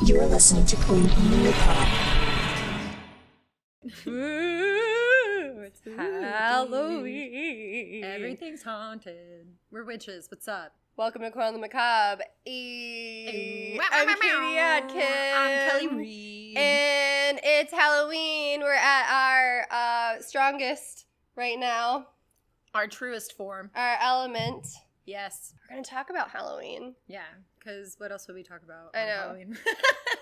You are listening to Queen Macabre. Ooh, it's Halloween. Everything's haunted. We're witches. What's up? Welcome to Corn the Macabre. I'm Katie Adkins. I'm Kelly Reed. And it's Halloween. We're at our strongest right now. Our truest form. Our element. Yes. We're going to talk about Halloween. Yeah, because what else would we talk about I on know. Halloween?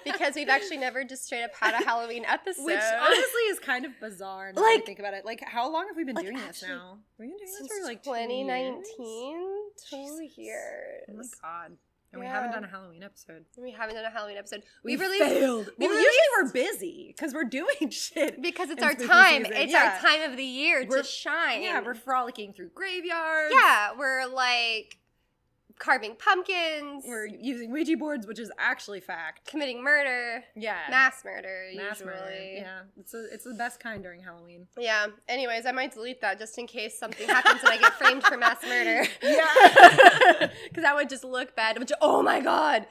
Because we've actually never just straight up had a Halloween episode. Which honestly is kind of bizarre now that I think about it. Like, how long have we been doing this now? We've been doing this for like 2019? 2 Jesus. years. Oh my god. And we Yeah. haven't done a Halloween episode. We haven't done a Halloween episode. We released, failed. We Well, released, usually we're busy because we're doing shit. because it's in our spooky time. season. It's Yeah. our time of the year We're- to shine. Yeah, we're frolicking through graveyards. Yeah, we're like carving pumpkins. We're using Ouija boards, which is actually fact. committing murder. Yeah. Mass murder, Mass usually. murder. Yeah. It's the best kind during Halloween. Yeah. Anyways, I might delete that just in case something happens and I get framed for mass murder. Yeah. Because that would just look bad. Which, oh my god.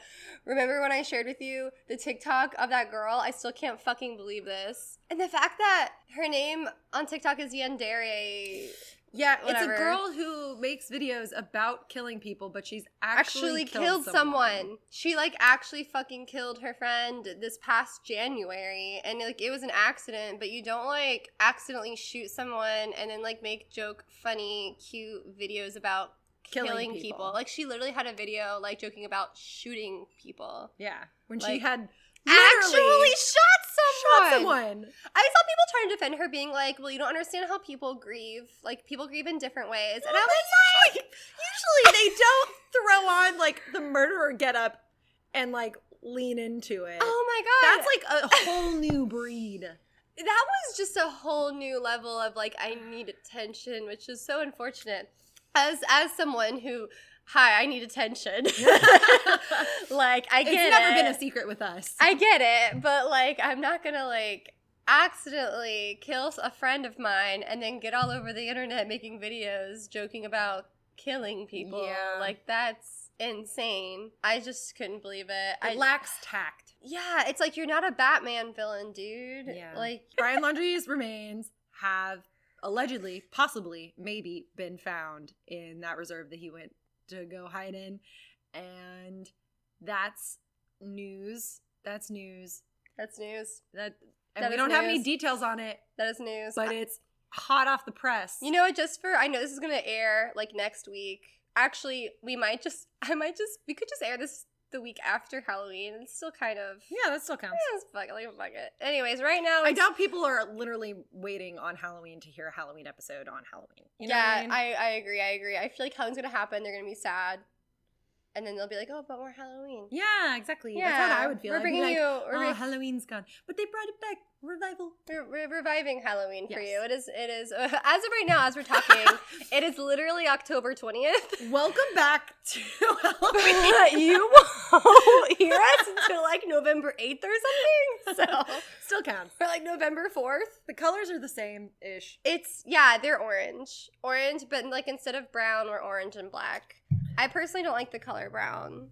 Remember when I shared with you the TikTok of that girl? I still can't fucking believe this. And the fact that her name on TikTok is Yandere. Yeah, Whatever. it's a girl who makes videos about killing people, but she's actually killed someone. She like actually fucking killed her friend this past January, and like it was an accident. But you don't like accidentally shoot someone and then like make joke, funny, cute videos about killing people. Like she literally had a video like joking about shooting people. Yeah, when Like, she had Actually literally shot someone. I saw people trying to defend her, being like, "Well, you don't understand how people grieve. Like people grieve in different ways." And I was like, Usually they don't throw on like the murderer getup and like lean into it. "Oh my god, That's like a whole new breed. That was just a whole new level of like I need attention," which is so unfortunate. As someone who, hi, I need attention. Like I get It's never it. been a secret with us. I get it, but like I'm not gonna like accidentally kill a friend of mine and then get all over the internet making videos joking about killing people. Yeah. Like that's insane. I just couldn't believe it. It lacks tact. Yeah, it's like you're not a Batman villain, dude. Yeah. Like Brian Laundrie's remains have allegedly, possibly, maybe been found in that reserve that he went to go hide in. And that's news. That's news. that's news. And That we is don't have any news. details on it, That is news. but it's hot off the press. You know what, I know this is gonna air like next week. Actually, we could just air this the week after Halloween. It's still kind of Yeah, that still counts. fuck it. Anyways, right now I it's, doubt people are literally waiting on Halloween to hear a Halloween episode on Halloween. You know yeah, what I mean? I agree. I feel like Halloween's gonna happen. They're gonna be sad, and then they'll be like, "Oh, but more Halloween." Yeah, exactly. Yeah, That's how I would feel. we're I'd be bringing like, you- we're oh, bring- Halloween's gone. But they brought it back. Revival. We're reviving Halloween for Yes. you. It is as of right now, as we're talking, it is literally October 20th. Welcome back to Halloween. You won't hear us until like November 8th or something. So Still counts. or like November 4th. The colors are the same-ish. They're orange, but like instead of brown, we're orange and black. I personally don't like the color brown.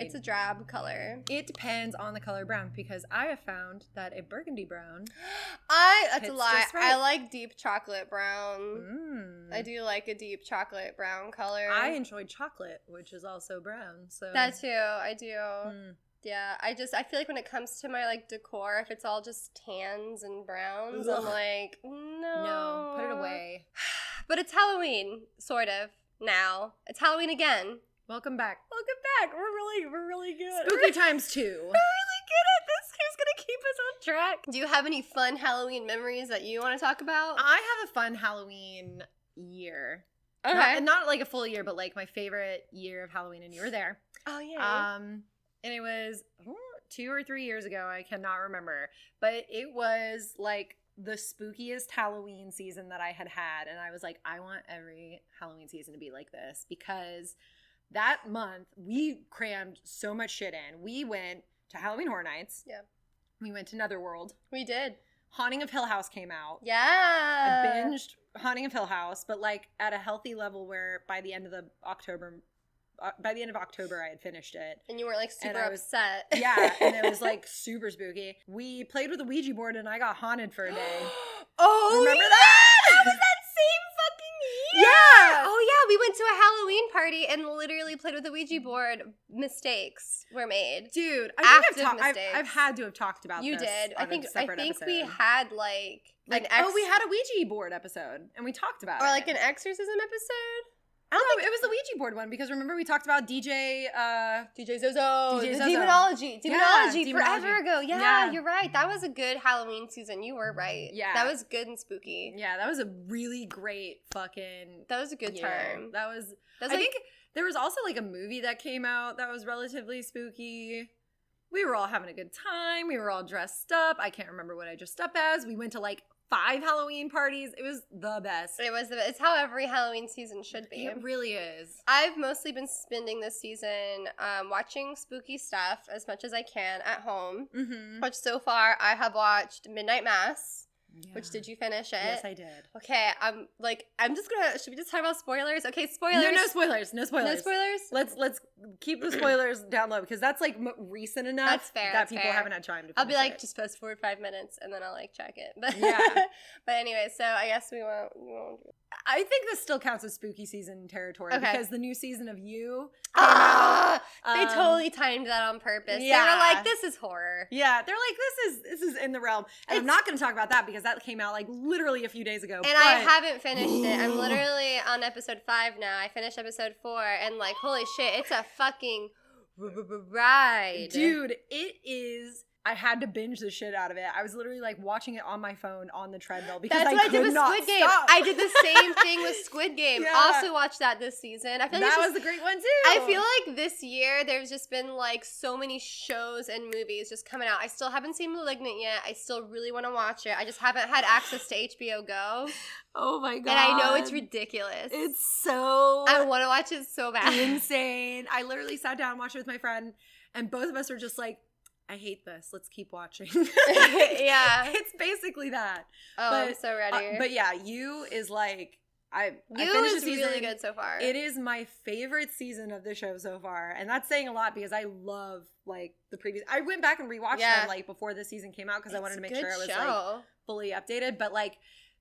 It's a drab color. It depends on the color brown because I have found that a burgundy brown. That's a Fits lie. just right. I like deep chocolate brown. I do like a deep chocolate brown color. I enjoyed chocolate, which is also brown. So that too. I do. Mm. Yeah, I feel like when it comes to my like decor, if it's all just tans and browns, I'm Ugh. like, no, put it away. But it's Halloween, sort of. Now it's Halloween again. Welcome back. Welcome back. We're really good. Spooky times 2. We're really good at this. Who's gonna keep us on track? Do you have any fun Halloween memories that you want to talk about? I have a fun Halloween year. Okay. Not like a full year, but like my favorite year of Halloween, and you were there. Oh yeah. And it was 2 or 3 years ago. I cannot remember, but it was like the spookiest Halloween season that I had had, and I was like, I want every Halloween season to be like this because that month we crammed so much shit in. We went to Halloween Horror Nights. Yeah. We went to Netherworld. We did. Haunting of Hill House came out. Yeah. I binged Haunting of Hill House, but like at a healthy level where by the end of the October by the end of October, I had finished it. And you weren't like super I was- upset. Yeah, and it was like super spooky. We played with a Ouija board and I got haunted for a day. Oh, Remember yeah! that? That was that same fucking year. Yeah. Oh yeah, we went to a Halloween party and literally played with the Ouija board. Mistakes were made. Dude, I think Active mistakes. I've had to have talked about You this did. on I a think separate we episode. had like an we had a Ouija board episode and we talked about or it. like an exorcism episode. I don't know, it was the Ouija board one because remember we talked about DJ DJ Zozo, DJ the Zozo. Demonology Yeah, forever Demonology. ago. Yeah, Yeah. you're right. That was a good Halloween season. You were right. Yeah. that was good and spooky. Yeah, that was a really great fucking That was a good year. time. That was That was I like, think there was also like a movie that came out that was relatively spooky. We were all having a good time. We were all dressed up. I can't remember what I dressed up as. We went to like 5 Halloween parties. It was the best. it's how every Halloween season should be. It really is. I've mostly been spending this season watching spooky stuff as much as I can at home. Mm-hmm. Which so far I have watched Midnight Mass. Which did you finish it? Yes, I did. Okay, I'm just gonna. Should we just talk about spoilers? Okay, spoilers. No spoilers. No spoilers. No spoilers. Let's keep the spoilers down low because that's like recent enough That's fair, that that's people fair. haven't had time to. I'll be finish like, it. just fast forward 5 minutes, and then I'll like check it. But Yeah. but anyway, so I guess we won't. I think this still counts as spooky season territory Okay. because the new season of You came Ah! out. They totally timed that on purpose. They were yeah. like, "This is horror." Yeah, they're like, this is in the realm. And I'm It's- not going to talk about that because that came out like literally a few days ago. And I haven't finished it. I'm literally on episode 5 now. I finished episode 4, and like, holy shit, it's a fucking ride, Dude, it is. I had to binge the shit out of it. I was literally like watching it on my phone on the treadmill because That's what I did could with not Squid Game. stop. I did the same thing with Squid Game. Yeah. Also watched that this season. I feel like That it's was just, a great one too. I feel like this year there's just been like so many shows and movies just coming out. I still haven't seen Malignant yet. I still really want to watch it. I just haven't had access to HBO Go. Oh my god. And I know it's ridiculous. It's so I want to watch it so bad. insane. I literally sat down and watched it with my friend, and both of us were just like, I hate this. Let's keep watching. Yeah. It's basically that. Oh, But, I'm so ready. But yeah, You is like, I You finished is the season. really good so far. It is my favorite season of the show so far. And that's saying a lot because I love like the previous. I went back and rewatched Yeah. them like before the season came out because I It's wanted to a make good sure it was like show. fully updated. But like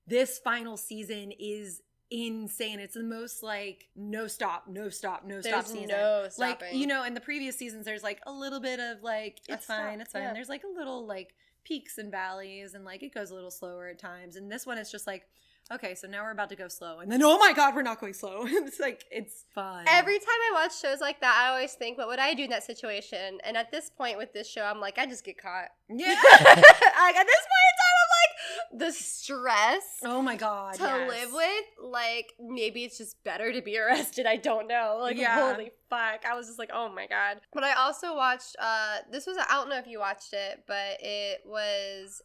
this final season is insane. It's the most like no stop There's season. no Like, stopping. you know, in the previous seasons there's like a little bit of like it's fine. Yeah. There's like a little like peaks and valleys and like it goes a little slower at times. And this one it's just like, okay, so now we're about to go slow. And then oh my god, we're not going slow. It's like it's fun. Every time I watch shows like that, I always think, what would I do in that situation? And at this point with this show, I'm like, I just get caught. Yeah. Like at this point in time, I'm like, the stress Oh my god. to yes. live with, like, maybe it's just better to be arrested. I don't know. Like, Yeah. holy fuck. I was just like, oh my god. But I also watched, this was, I don't know if you watched it, but it was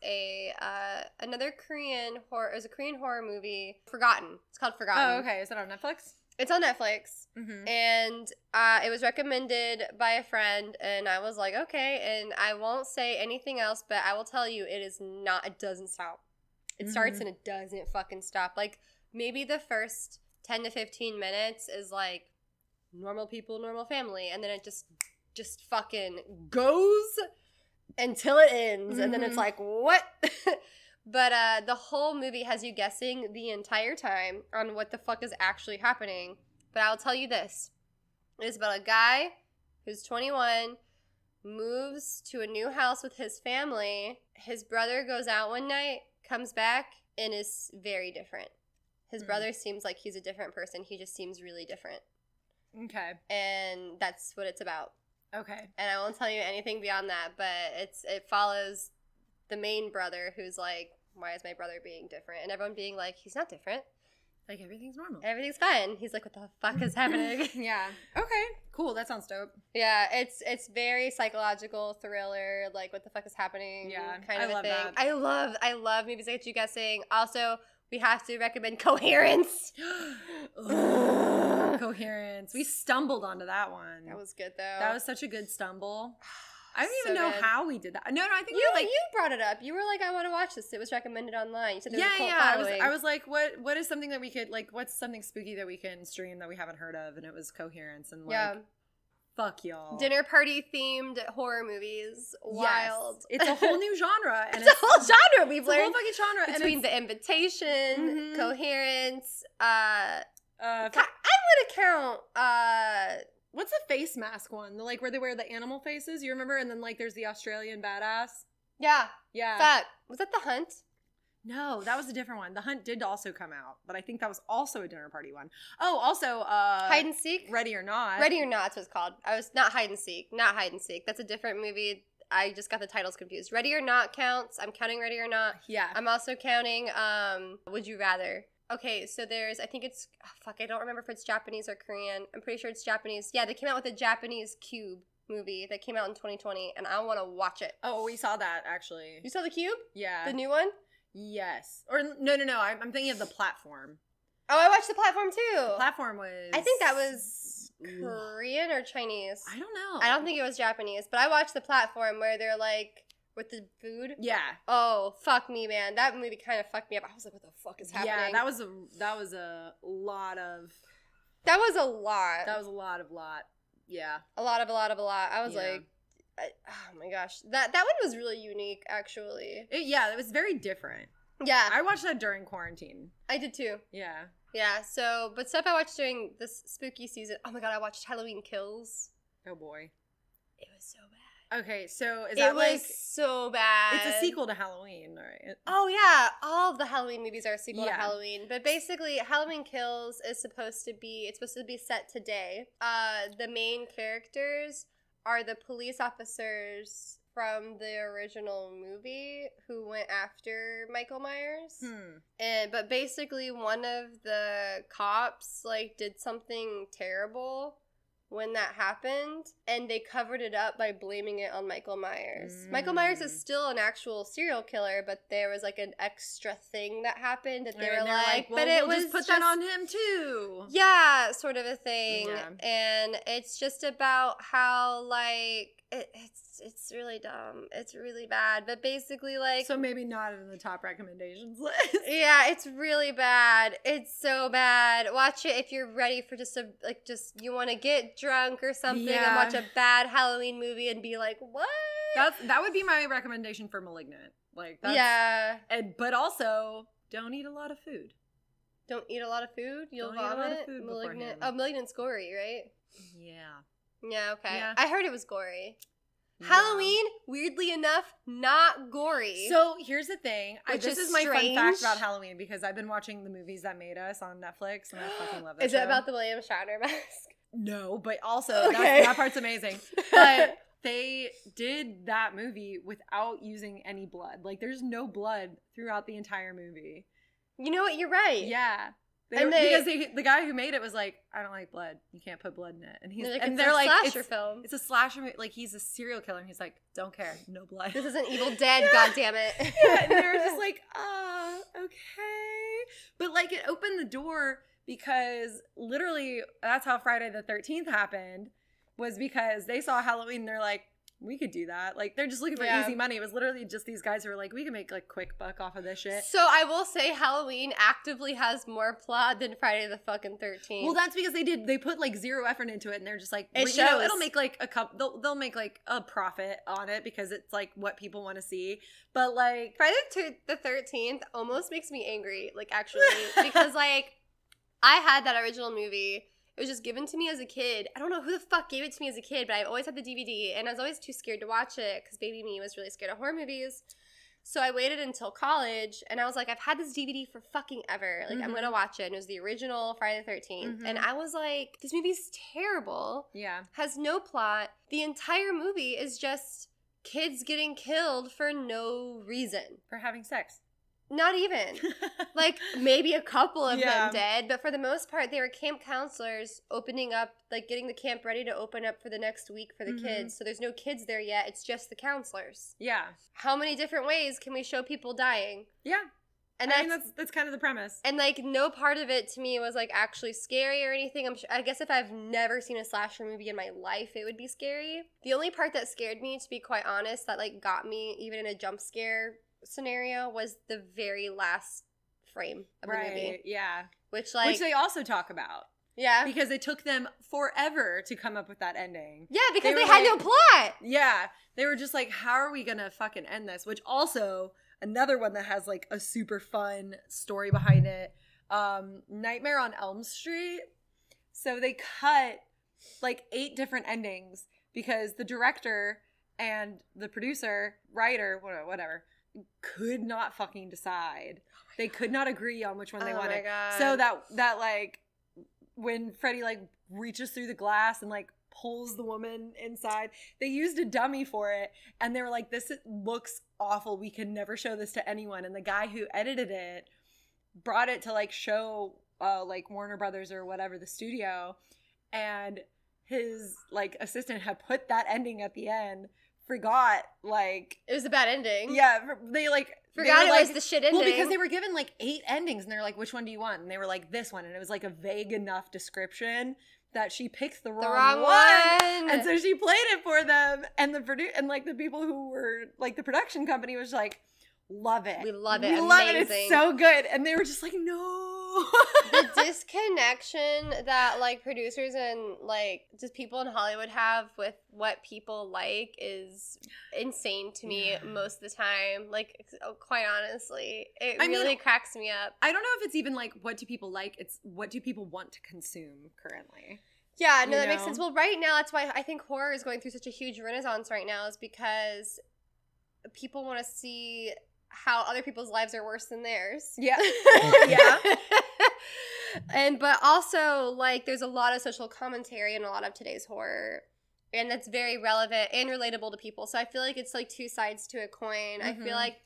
another Korean horror, it was a Korean horror movie, Forgotten. It's called Forgotten. Oh, okay. Is that on Netflix? It's on Netflix. Mm-hmm. And it was recommended by a friend, and I was like, okay. And I won't say anything else, but I will tell you, it doesn't stop. It starts and it doesn't fucking stop. Like, maybe the first 10 to 15 minutes is like normal people, normal family, and then it just fucking goes until it ends. And then it's like, what? But the whole movie has you guessing the entire time on what the fuck is actually happening. But I'll tell you this. It's about a guy who's 21, moves to a new house with his family. His brother goes out one night, comes back, and is very different. His brother seems like he's a different person. He just seems really different. Okay. And that's what it's about. Okay. And I won't tell you anything beyond that, but it follows the main brother who's like, why is my brother being different? And everyone being like, he's not different. Like everything's normal. Everything's fine. He's like, what the fuck is happening? Yeah. Okay. Cool. That sounds dope. Yeah, it's very psychological thriller, like what the fuck is happening? Yeah, kind I of a love thing. that. I love movies that get you guessing. Also, we have to recommend Coherence. Ugh, Coherence. We stumbled onto that one. That was good though. That was such a good stumble. I don't even So know good. how we did that. No, I think You we were like, you brought it up. You were like, I want to watch this. It was recommended online. You said there was a cult yeah. following. I was like, what is something that we could like? What's something spooky that we can stream that we haven't heard of? And it was Coherence and like, fuck y'all. Dinner party themed horror movies. Wild. Yes. It's a whole new genre, and it's a whole genre we've it's a whole learned. fucking genre. Between and The Invitation, Mhm. Coherence, I I'm gonna count what's the face mask one? The like where they wear the animal faces. You remember? And then like there's the Australian badass. yeah. Yeah. Fuck. Was that The Hunt? No, that was a different one. The Hunt did also come out, but I think that was also a dinner party one. Oh, also Hide and Seek? Ready or Not. Ready or Not, that's what it's called. I was not Hide and Seek. Not Hide and Seek. That's a different movie. I just got the titles confused. Ready or Not counts. I'm counting Ready or Not. Yeah. I'm also counting Would You Rather. Okay, so there's, I think it's, I don't remember if it's Japanese or Korean. I'm pretty sure it's Japanese. Yeah, they came out with a Japanese Cube movie that came out in 2020, and I want to watch it. Oh, we saw that actually. You saw the Cube? Yeah. The new one? Yes. Or no. I'm thinking of the platform. Oh, I watched the platform too. The platform was. I think that was Korean or Chinese. I don't know. I don't think it was Japanese, but I watched the platform where they're like with the food. Yeah. Oh, fuck me, man. That movie kind of fucked me up. I was like, what the fuck is happening? Yeah, that was a lot of. That was a lot. That was a lot. Yeah. A lot. I was Yeah. like, oh my gosh. That one was really unique, actually. It was very different. Yeah, I watched that during quarantine. I did too. Yeah. Yeah, so, but stuff I watched during this spooky season. Oh my god, I watched Halloween Kills. Oh boy. It was so bad. Okay, so is It that was like so bad. it's a sequel to Halloween, right? Oh yeah, all of the Halloween movies are a sequel to Yeah. Halloween. But basically, Halloween Kills is supposed to be set today. The main characters are the police officers from the original movie who went after Michael Myers. But basically one of the cops like did something terrible when that happened, and they covered it up by blaming it on Michael Myers. Michael Myers is still an actual serial killer, but there was like an extra thing that happened that they were like, well, but it we'll was just put that on him too. yeah, sort of a thing. Yeah. And it's just about how like it's really dumb. It's really bad. But basically like So maybe not in the top recommendations list. yeah, it's really bad. It's so bad. Watch it if you're ready for just you want to get drunk or something and Yeah. watch a bad Halloween movie and be like, what? That would be my recommendation for Malignant. Like that's, yeah. but also don't eat a lot of food. Don't eat a lot of food. You'll Don't eat a vomit. lot of food Malignant. beforehand. Oh, Malignant's gory, right? Yeah. Yeah, okay. Yeah. I heard it was gory. Yeah. Halloween, weirdly enough, not gory. So here's the thing. Which This is is my fun fact strange. about Halloween because I've been watching the movies that made us on Netflix and I fucking love that Is show. it about the William Shatner mask? No, but also Okay. that part's amazing. But they did that movie without using any blood. Like there's no blood throughout the entire movie. You know what? You're right. Yeah. And Because the guy who made it was like, I don't like blood. You can't put blood in it. And They're like, it's a slasher it's, film. it's a slasher movie. Like he's a serial killer and he's like, don't care, no blood. This isn't Evil Dead, goddammit. Yeah, and they were just like, okay. But like it opened the door because literally that's how Friday the 13th happened, was because they saw Halloween and they're like, we could do that. Like they're just looking for Yeah. easy money. It was literally just these guys who were like, we can make like quick buck off of this shit. So I will say Halloween actively has more plot than Friday the fucking 13th. Well, that's because they put like zero effort into it, and they're just like, It you know, shows. it'll make like a cup. They'll make like a profit on it because it's like what people want to see. But like, Friday the 13th almost makes me angry, like actually, because like I had that original movie. It was just given to me as a kid. I don't know who the fuck gave it to me as a kid, but I always had the DVD, and I was always too scared to watch it because baby me was really scared of horror movies. So I waited until college, and I was like, I've had this DVD for fucking ever. Like, I'm Mhm. gonna watch it. And it was the original Friday the 13th. Mhm. And I was like, this movie's terrible. yeah, Has no plot. The entire movie is just kids getting killed for no reason. for having sex. Not even. Like, maybe a couple of Yeah. them did, but for the most part, they were camp counselors opening up, like, getting the camp ready to open up for the next week for the Mhm. kids. So there's no kids there yet. It's just the counselors. Yeah, How many different ways can we show people dying? yeah. And I mean, that's kind of the premise. And, like, no part of it to me was, like, actually scary or anything. I guess if I've never seen a slasher movie in my life, it would be scary. The only part that scared me, to be quite honest, that, like, got me even in a jump scare scenario was the very last frame of the movie. Yeah. Which they also talk about. Yeah. Because it took them forever to come up with that ending. Yeah, because they had no plot. Yeah. They were just like, how are we going to fucking end this? Which also... Another one that has, like, a super fun story behind it. Nightmare on Elm Street. So they cut, like, 8 different endings because the director and the producer, writer, whatever, could not fucking decide. They could not agree on which one they wanted. God. So that, like, when Freddy, like, reaches through the glass and, like, pulls the woman inside. They used a dummy for it, and they were like, this looks awful. We can never show this to anyone. And the guy who edited it brought it to, like, show, like, Warner Brothers or whatever, the studio, and his, like, assistant had put that ending at the end, forgot, like... It was a bad ending. Yeah, they, like... Forgot it was the shit ending. Well, because they were given, like, 8 endings, and they're like, which one do you want? And they were like, this one. And it was, like, a vague enough description that she picked the wrong one. And so she played it for them. And the people who were, like, the production company was like, love it. We love it. We love it. It's so good. And they were just like, no. The disconnection that, like, producers and, like, just people in Hollywood have with what people like is insane to me most of the time. Like, quite honestly, it really cracks me up. I don't know if it's even, like, what do people like? It's what do people want to consume currently? Yeah, no, that makes sense. Well, right now, that's why I think horror is going through such a huge renaissance right now, is because people want to see how other people's lives are worse than theirs. Yeah. Yeah. But also, like, there's a lot of social commentary in a lot of today's horror, and that's very relevant and relatable to people. So I feel like it's, like, two sides to a coin. I feel like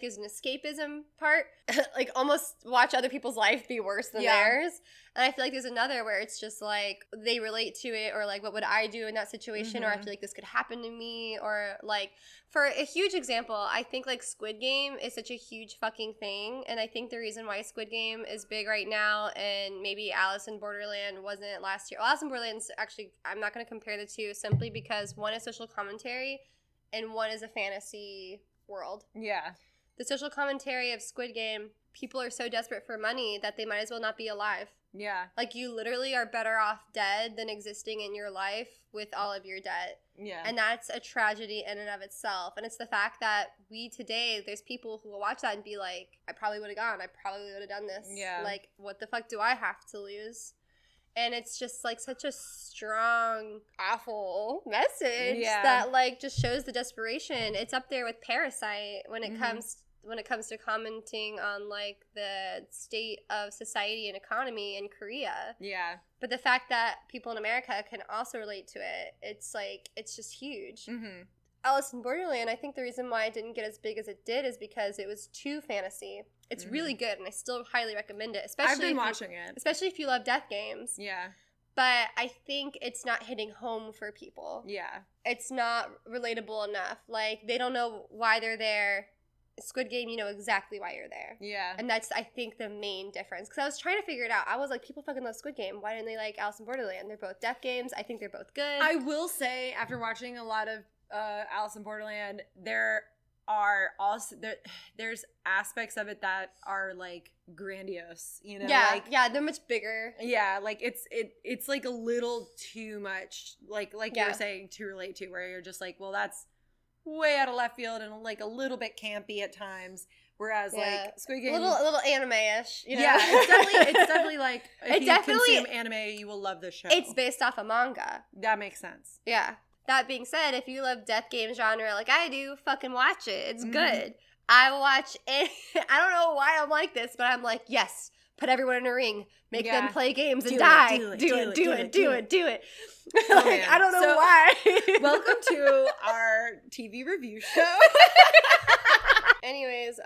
there's an escapism part, like, almost watch other people's life be worse than theirs. And I feel like there's another where it's just, like, they relate to it, or, like, what would I do in that situation, or I feel like this could happen to me, or, like, for a huge example, I think, like, Squid Game is such a huge fucking thing, and I think the reason why Squid Game is big right now, and maybe Alice in Borderland wasn't last year. Well, Alice in Borderland's actually, I'm not going to compare the two, simply because one is social commentary, and one is a fantasy world. Yeah. The social commentary of Squid Game, people are so desperate for money that they might as well not be alive. Yeah. Like, you literally are better off dead than existing in your life with all of your debt. Yeah. And that's a tragedy in and of itself. And it's the fact that there's people who will watch that and be like, I probably would have gone. I probably would have done this. Yeah. Like, what the fuck do I have to lose? And it's just, like, such a strong, awful message that, like, just shows the desperation. It's up there with Parasite when it comes to commenting on, like, the state of society and economy in Korea. Yeah. But the fact that people in America can also relate to it, it's, like, it's just huge. Mm-hmm. Alice in Borderland, I think the reason why it didn't get as big as it did is because it was too fantasy. It's really good, and I still highly recommend it. Especially I've been watching it. Especially if you love death games. Yeah. But I think it's not hitting home for people. Yeah. It's not relatable enough. Like, they don't know why they're there. Squid Game, you know exactly why you're there. Yeah. And that's, I think, the main difference. Because I was trying to figure it out. I was like, people fucking love Squid Game. Why didn't they like Alice in Borderland? They're both death games. I think they're both good. I will say, after watching a lot of Alice in Borderland, there are also there's aspects of it that are, like, grandiose, you know? Yeah, like, yeah, they're much bigger. Yeah, like, it's like a little too much, like you were saying, to relate to, where you're just like, well, that's way out of left field and, like, a little bit campy at times. Whereas, like, Squid Game, a little anime-ish, you know? Yeah, it's definitely like, if you consume anime, you will love this show. It's based off a manga. That makes sense. Yeah. That being said, if you love death game genre like I do, fucking watch it. It's good. I watch it. I don't know why I'm like this, but I'm like, yes, put everyone in a ring, make them play games and die. Do it. Like, I don't know why. Welcome to our TV review show. Anyways,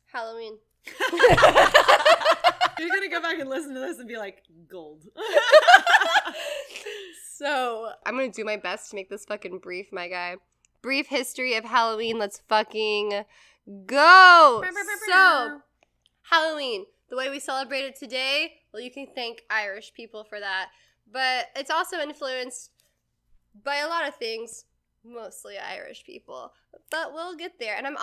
Halloween. You're gonna go back and listen to this and be like, gold. So, I'm gonna do my best to make this fucking brief, my guy. brief history of Halloween. Let's fucking go. So, Halloween, the way we celebrate it today, well, you can thank Irish people for that. But it's also influenced by a lot of things, mostly Irish people. But we'll get there. And I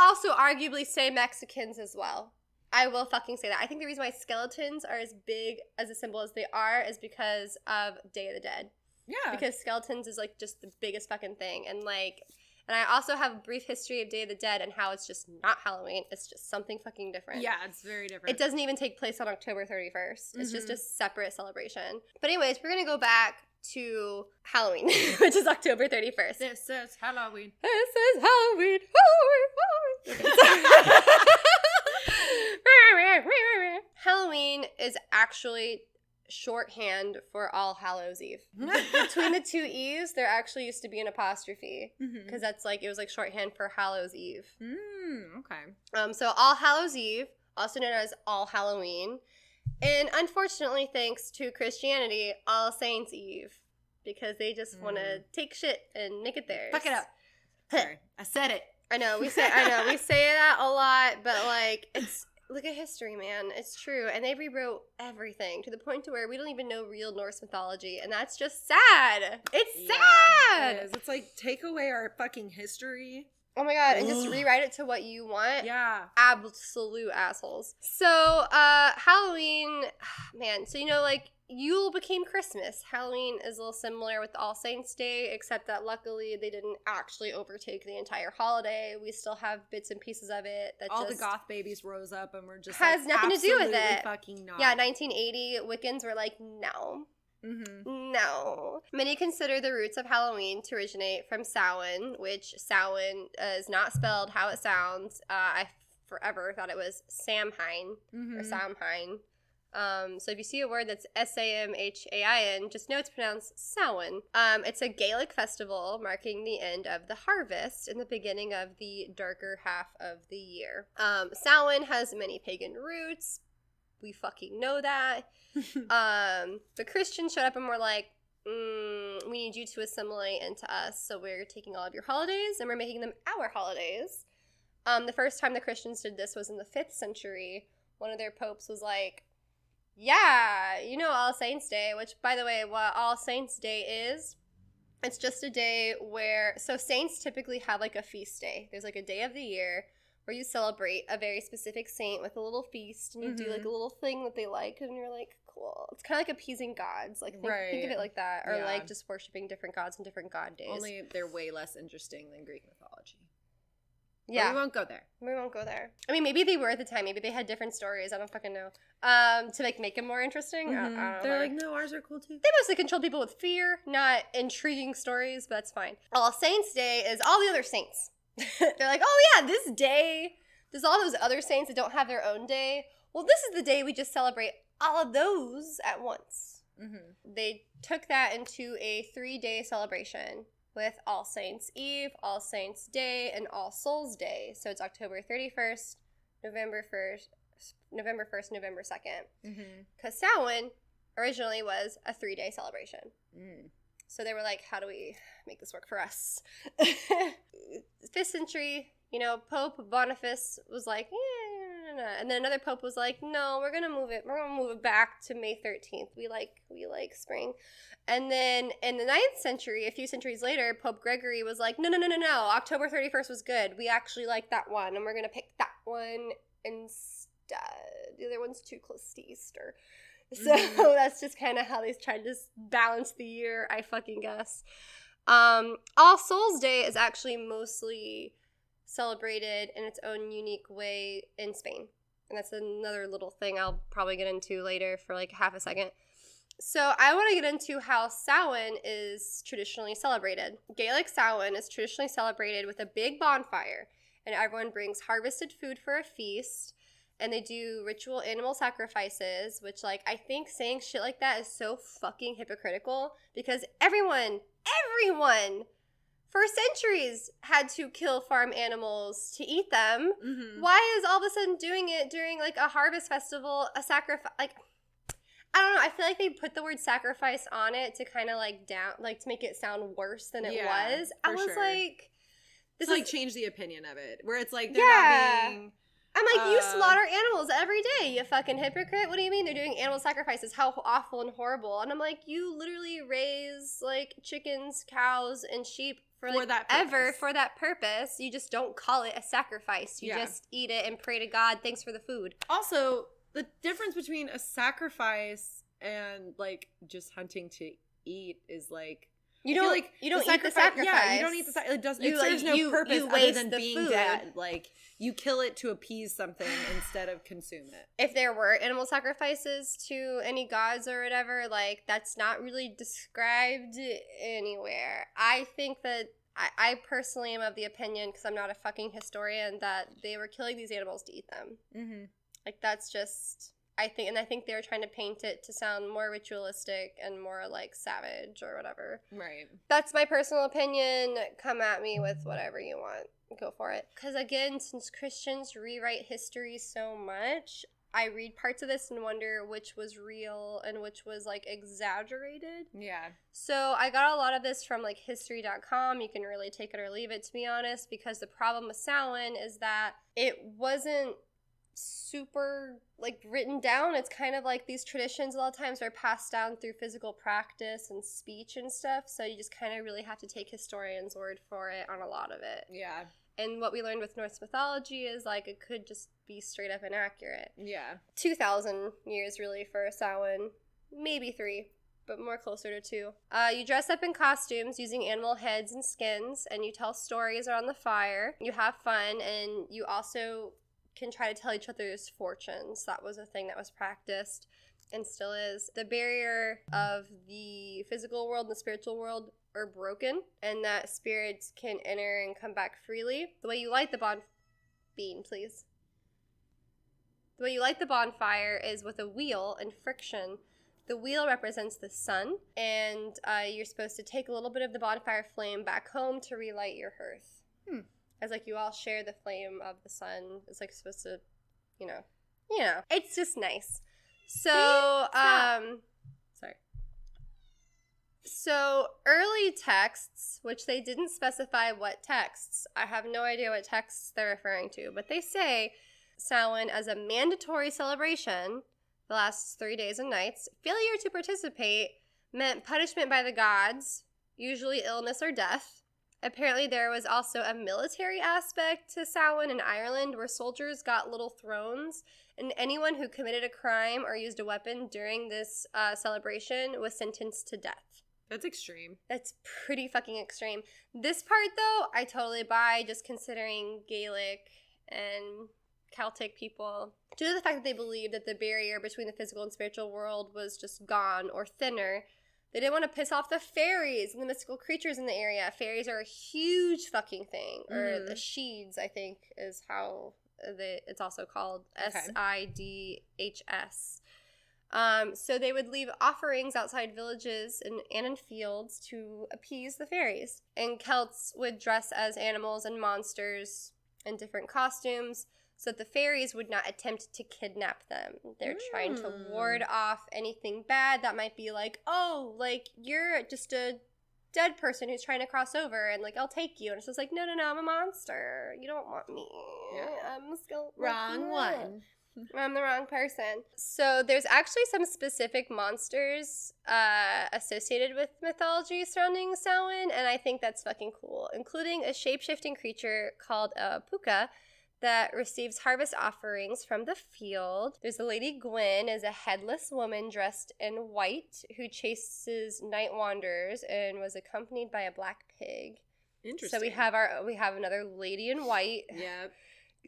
also arguably say Mexicans as well. I will fucking say that. I think the reason why skeletons are as big as a symbol as they are is because of Day of the Dead. Yeah. Because skeletons is like just the biggest fucking thing. And I also have a brief history of Day of the Dead and how it's just not Halloween. It's just something fucking different. Yeah, it's very different. It doesn't even take place on October 31st. It's just a separate celebration. But anyways, we're going to go back to Halloween, which is October 31st. This is Halloween. This is Halloween. Halloween is actually shorthand for All Hallows Eve. Between the two E's, there actually used to be an apostrophe because that's it was shorthand for Hallows Eve. Okay. So All Hallows Eve, also known as All Halloween, and unfortunately, thanks to Christianity, All Saints Eve, because they just want to take shit and make it theirs. Fuck it up. Sorry, I said it. I know we say that a lot, but it's. Look at history, man. It's true. And they rewrote everything to the point to where we don't even know real Norse mythology. And that's just sad. It's sad. It is. It's like, take away our fucking history. Oh my God. And just rewrite it to what you want. Yeah. Absolute assholes. So, Halloween, man. So, Yule became Christmas. Halloween is a little similar with All Saints Day, except that luckily they didn't actually overtake the entire holiday. We still have bits and pieces of it that all the goth babies rose up and were just has nothing to do with it. Fucking not. Yeah, 1980 Wiccans were like, no. No. Many consider the roots of Halloween to originate from Samhain, which Samhain is not spelled how it sounds. I forever thought it was Samhain or Samhain. So if you see a word that's Samhain, just know it's pronounced Samhain. It's a Gaelic festival marking the end of the harvest and the beginning of the darker half of the year. Samhain has many pagan roots. We fucking know that. The Christians showed up and were like, we need you to assimilate into us, so we're taking all of your holidays and we're making them our holidays. The first time the Christians did this was in the 5th century. One of their popes was like, yeah, All Saints Day, which, by the way, what All Saints Day is, it's just a day where, so saints typically have a feast day. There's a day of the year where you celebrate a very specific saint with a little feast, and you do a little thing that they like, and you're like, cool. It's kind of like appeasing gods. Think of it like that, or just worshiping different gods on different god days. Only they're way less interesting than Greek mythology. Yeah. But we won't go there. We won't go there. I mean, maybe they were at the time. Maybe they had different stories. I don't fucking know. To make them more interesting. I don't know. They're like, no, ours are cool too. They mostly control people with fear, not intriguing stories, but that's fine. All Saints Day is all the other saints. They're like, oh yeah, this day, there's all those other saints that don't have their own day. Well, this is the day we just celebrate all of those at once. They took that into a 3-day celebration with All Saints Eve, All Saints Day, and All Souls Day. So it's October 31st, November 1st, November 2nd. Because Samhain originally was a 3-day celebration. So they were like, how do we make this work for us? 5th century, Pope Boniface was like, yeah. And then another pope was like, no, we're going to move it. We're going to move it back to May 13th. We like spring. And then in the 9th century, a few centuries later, Pope Gregory was like, no. October 31st was good. We actually like that one, and we're going to pick that one instead. The other one's too close to Easter. So that's just kind of how they tried to balance the year, I fucking guess. All Souls Day is actually mostly celebrated in its own unique way in Spain. And that's another little thing I'll probably get into later for half a second. So I want to get into how Samhain is traditionally celebrated. Gaelic Samhain is traditionally celebrated with a big bonfire, and everyone brings harvested food for a feast, and they do ritual animal sacrifices, which I think saying shit like that is so fucking hypocritical, because everyone for centuries had to kill farm animals to eat them. Why is all of a sudden doing it during a harvest festival a sacrifice? I don't know. I feel like they put the word sacrifice on it to kind of like to make it sound worse than it was. I was like, this to is like change the opinion of it, where it's like they're not being. I'm like, you slaughter animals every day, you fucking hypocrite. What do you mean they're doing animal sacrifices? How awful and horrible. And I'm like, you literally raise like chickens, cows, and sheep for that purpose. You just don't call it a sacrifice. You just eat it and pray to God. Thanks for the food. Also, the difference between a sacrifice and like just hunting to eat is like you don't eat the sacrifice. Yeah, you don't eat the sacrifice. It serves no purpose other than being dead. Like you kill it to appease something instead of consume it. If there were animal sacrifices to any gods or whatever, like that's not really described anywhere. I think that I personally am of the opinion, because I'm not a fucking historian, that they were killing these animals to eat them. Mm-hmm. Like that's just. I think they were trying to paint it to sound more ritualistic and more like savage or whatever. Right. That's my personal opinion. Come at me with whatever you want. Go for it. Because again, since Christians rewrite history so much, I read parts of this and wonder which was real and which was like exaggerated. Yeah. So I got a lot of this from like history.com. You can really take it or leave it, to be honest, because the problem with Samhain is that it wasn't super like written down. It's kind of like these traditions a lot of times are passed down through physical practice and speech and stuff, so you just kind of really have to take historians' word for it on a lot of it. Yeah. And what we learned with Norse mythology is like it could just be straight up inaccurate. Yeah. 2,000 years really for Samhain, maybe 3, but more closer to 2. You dress up in costumes using animal heads and skins, and you tell stories around the fire. You have fun, and you also can try to tell each other's fortunes. That was a thing that was practiced and still is. The barrier of the physical world and the spiritual world are broken, and that spirits can enter and come back freely. The way you light the please. The way you light the bonfire is with a wheel and friction. The wheel represents the sun, and you're supposed to take a little bit of the bonfire flame back home to relight your hearth. As like you all share the flame of the sun. It's like supposed to, you know, it's just nice. So, sorry. So early texts, which they didn't specify what texts. I have no idea what texts they're referring to, but they say Samhain as a mandatory celebration, the last 3 days and nights. Failure to participate meant punishment by the gods, usually illness or death. Apparently, there was also a military aspect to Samhain in Ireland where soldiers got little thrones, and anyone who committed a crime or used a weapon during this celebration was sentenced to death. That's extreme. That's pretty fucking extreme. This part, though, I totally buy, just considering Gaelic and Celtic people. Due to the fact that they believed that the barrier between the physical and spiritual world was just gone or thinner, they didn't want to piss off the fairies and the mystical creatures in the area. Fairies are a huge fucking thing. Or the Sheeds, I think, is how it's also called. SIDHS. So they would leave offerings outside villages and in fields to appease the fairies. And Celts would dress as animals and monsters in different costumes, so that the fairies would not attempt to kidnap them. They're trying to ward off anything bad that might be like, oh, like, you're just a dead person who's trying to cross over, and, like, I'll take you. And it's just like, no, I'm a monster. You don't want me. Yeah. I'm a skeleton. Wrong one. I'm the wrong person. So there's actually some specific monsters associated with mythology surrounding Samhain, and I think that's fucking cool, including a shape-shifting creature called a puka, that receives harvest offerings from the field. There's a Lady Gwyn as a headless woman dressed in white who chases night wanderers and was accompanied by a black pig. Interesting. So we have another lady in white. Yep.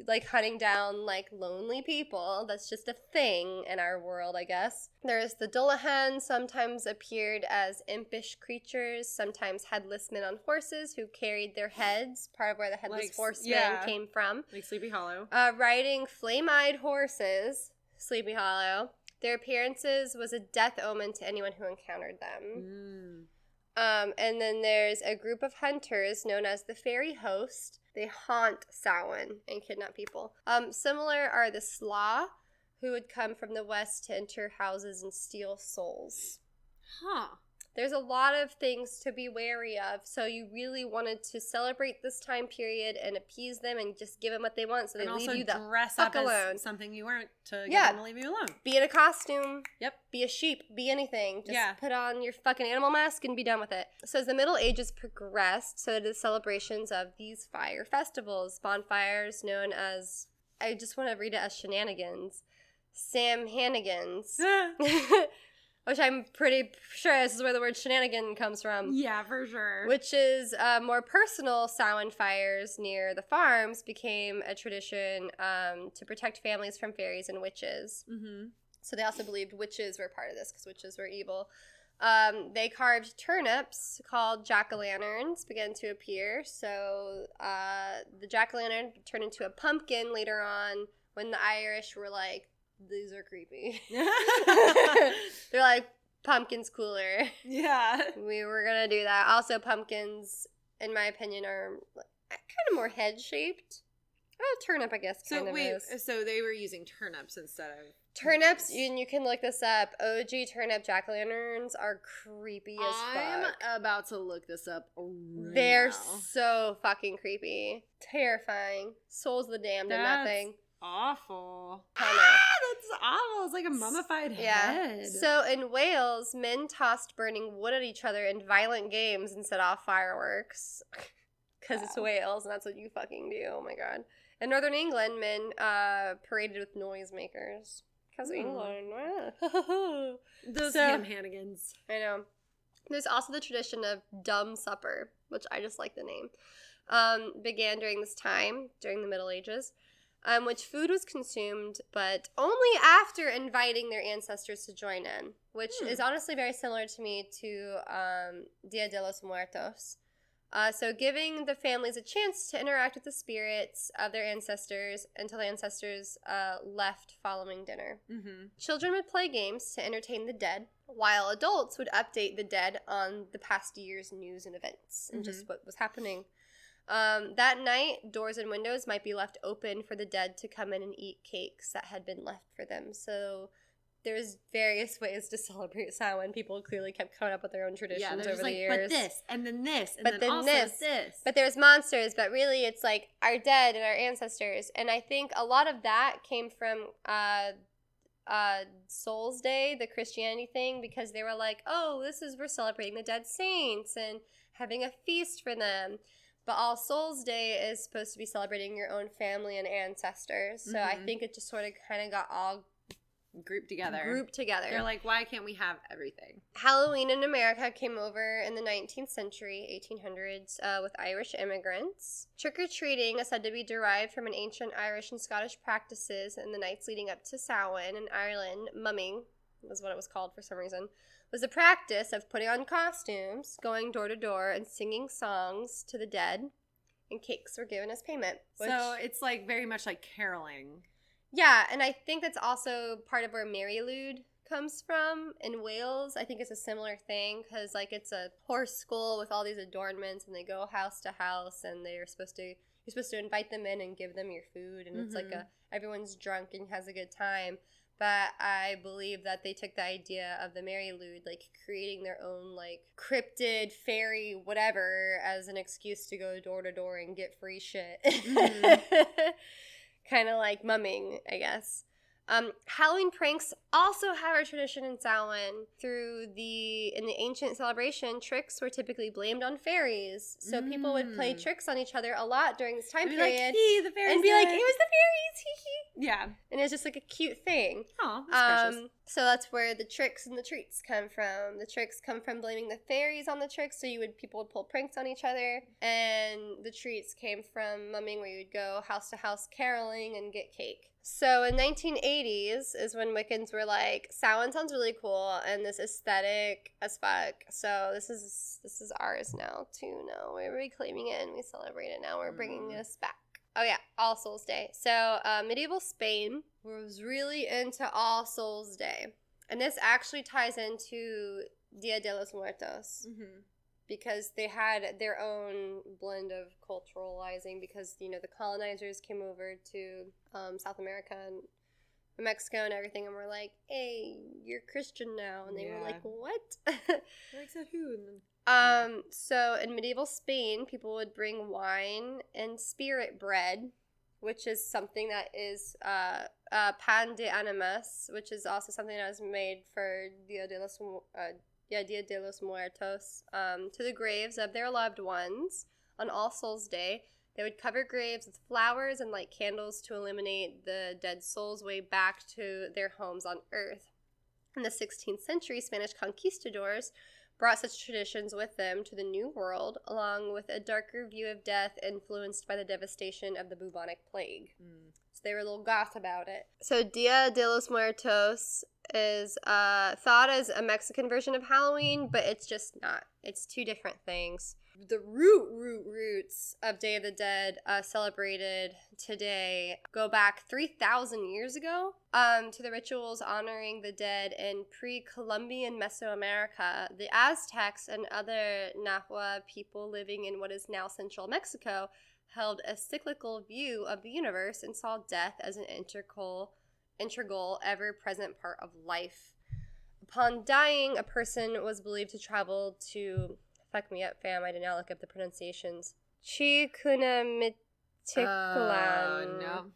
Like hunting down like lonely people. That's just a thing in our world, I guess. There's the Dullahan, sometimes appeared as impish creatures, sometimes headless men on horses who carried their heads, part of where the headless horseman came from. Like Sleepy Hollow. Riding flame-eyed horses, Sleepy Hollow. Their appearances was a death omen to anyone who encountered them. And then there's a group of hunters known as the Fairy Host. They haunt Samhain and kidnap people. Similar are the Slaw, who would come from the west to enter houses and steal souls. Huh. There's a lot of things to be wary of, so you really wanted to celebrate this time period and appease them and just give them what they want, so they leave you the dress fuck up alone. As something you weren't to get them to leave you alone. Be in a costume. Yep. Be a sheep. Be anything. Just put on your fucking animal mask and be done with it. So as the Middle Ages progressed, so did the celebrations of these fire festivals, bonfires known as, I just want to read it as shenanigans, Sam Hannigans. Which I'm pretty sure this is where the word shenanigan comes from. Yeah, for sure. Which is more personal Samhain fires near the farms became a tradition to protect families from fairies and witches. Mm-hmm. So they also believed witches were part of this because witches were evil. They carved turnips called jack-o'-lanterns began to appear. So the jack-o'-lantern turned into a pumpkin later on when the Irish were like, these are creepy. They're like, pumpkin's cooler. Yeah. We were going to do that. Also, pumpkins, in my opinion, are kind of more head-shaped. Oh, turnip, I guess, kind of is. So they were using turnips instead of... Turnips, and you can look this up. OG turnip jack-o'-lanterns are creepy as fuck. I'm about to look this up right They're now. so fucking creepy. Terrifying. Souls of the damned in that thing. Awful. That's awful. It's like a mummified head. So in Wales, men tossed burning wood at each other in violent games and set off fireworks. Because it's Wales, and that's what you fucking do. Oh my god. In Northern England, men paraded with noisemakers. Because England. Those Sam Hannigans. I know. There's also the tradition of dumb supper, which I just like the name. Began during this time, during the Middle Ages. Which food was consumed, but only after inviting their ancestors to join in, which is honestly very similar to me to Dia de los Muertos. So giving the families a chance to interact with the spirits of their ancestors until the ancestors left following dinner. Mm-hmm. Children would play games to entertain the dead, while adults would update the dead on the past year's news and events and just what was happening. That night, doors and windows might be left open for the dead to come in and eat cakes that had been left for them. So there's various ways to celebrate Samhain. People clearly kept coming up with their own traditions over the years. But this, and then this, and then also this. But there's monsters, but really it's like our dead and our ancestors. And I think a lot of that came from Souls Day, the Christianity thing, because they were like, oh, we're celebrating the dead saints and having a feast for them. But All Souls Day is supposed to be celebrating your own family and ancestors. So I think it just sort of kind of got all grouped together. They're like, why can't we have everything? Halloween in America came over in the 19th century, 1800s, with Irish immigrants. Trick-or-treating is said to be derived from an ancient Irish and Scottish practices in the nights leading up to Samhain. In Ireland, mumming was what it was called for some reason, was the practice of putting on costumes, going door to door, and singing songs to the dead, and cakes were given as payment. So it's like very much like caroling. Yeah, and I think that's also part of where Mary Lwyd comes from in Wales. I think it's a similar thing because like it's a horse school with all these adornments, and they go house to house, and you're supposed to invite them in and give them your food, and it's like everyone's drunk and has a good time. But I believe that they took the idea of the Mary Lwyd, like creating their own like cryptid, fairy, whatever, as an excuse to go door to door and get free shit. Kind of like mumming, I guess. Halloween pranks also have a tradition in Samhain. In the ancient celebration, tricks were typically blamed on fairies. So people would play tricks on each other a lot during this time period. Like, the fairies and be like, it was the fairies, hee hee. Yeah. And it's just like a cute thing. Oh, that's precious. So that's where the tricks and the treats come from. The tricks come from blaming the fairies on the tricks, so people would pull pranks on each other. And the treats came from mumming, where you would go house to house caroling and get cake. So in 1980s is when Wiccans were like, Samhain sounds really cool and this aesthetic as fuck. So this is ours now too. No, we're reclaiming it and we celebrate it now. We're bringing this back. Oh yeah, All Souls Day. So medieval Spain was really into All Souls Day. And this actually ties into Dia de los Muertos. Because they had their own blend of culturalizing because, the colonizers came over to South America and Mexico and everything, and we're like, hey, you're Christian now. And they were like, what? Like, said who? So in medieval Spain, people would bring wine and spirit bread, which is something that is pan de animas, which is also something that was made for Dia de los Muertos, to the graves of their loved ones on All Souls Day. They would cover graves with flowers and light candles to illuminate the dead souls' way back to their homes on Earth. In the 16th century, Spanish conquistadors brought such traditions with them to the New World, along with a darker view of death influenced by the devastation of the bubonic plague. So they were a little goth about it. So Dia de los Muertos is thought as a Mexican version of Halloween, but it's just not. It's two different things. The roots of Day of the Dead celebrated today go back 3,000 years ago to the rituals honoring the dead in pre-Columbian Mesoamerica. The Aztecs and other Nahua people living in what is now central Mexico held a cyclical view of the universe and saw death as an integral, ever-present part of life. Upon dying, a person was believed to travel to... Fuck me up, fam. I did not look up the pronunciations. Chicunamitlan. No.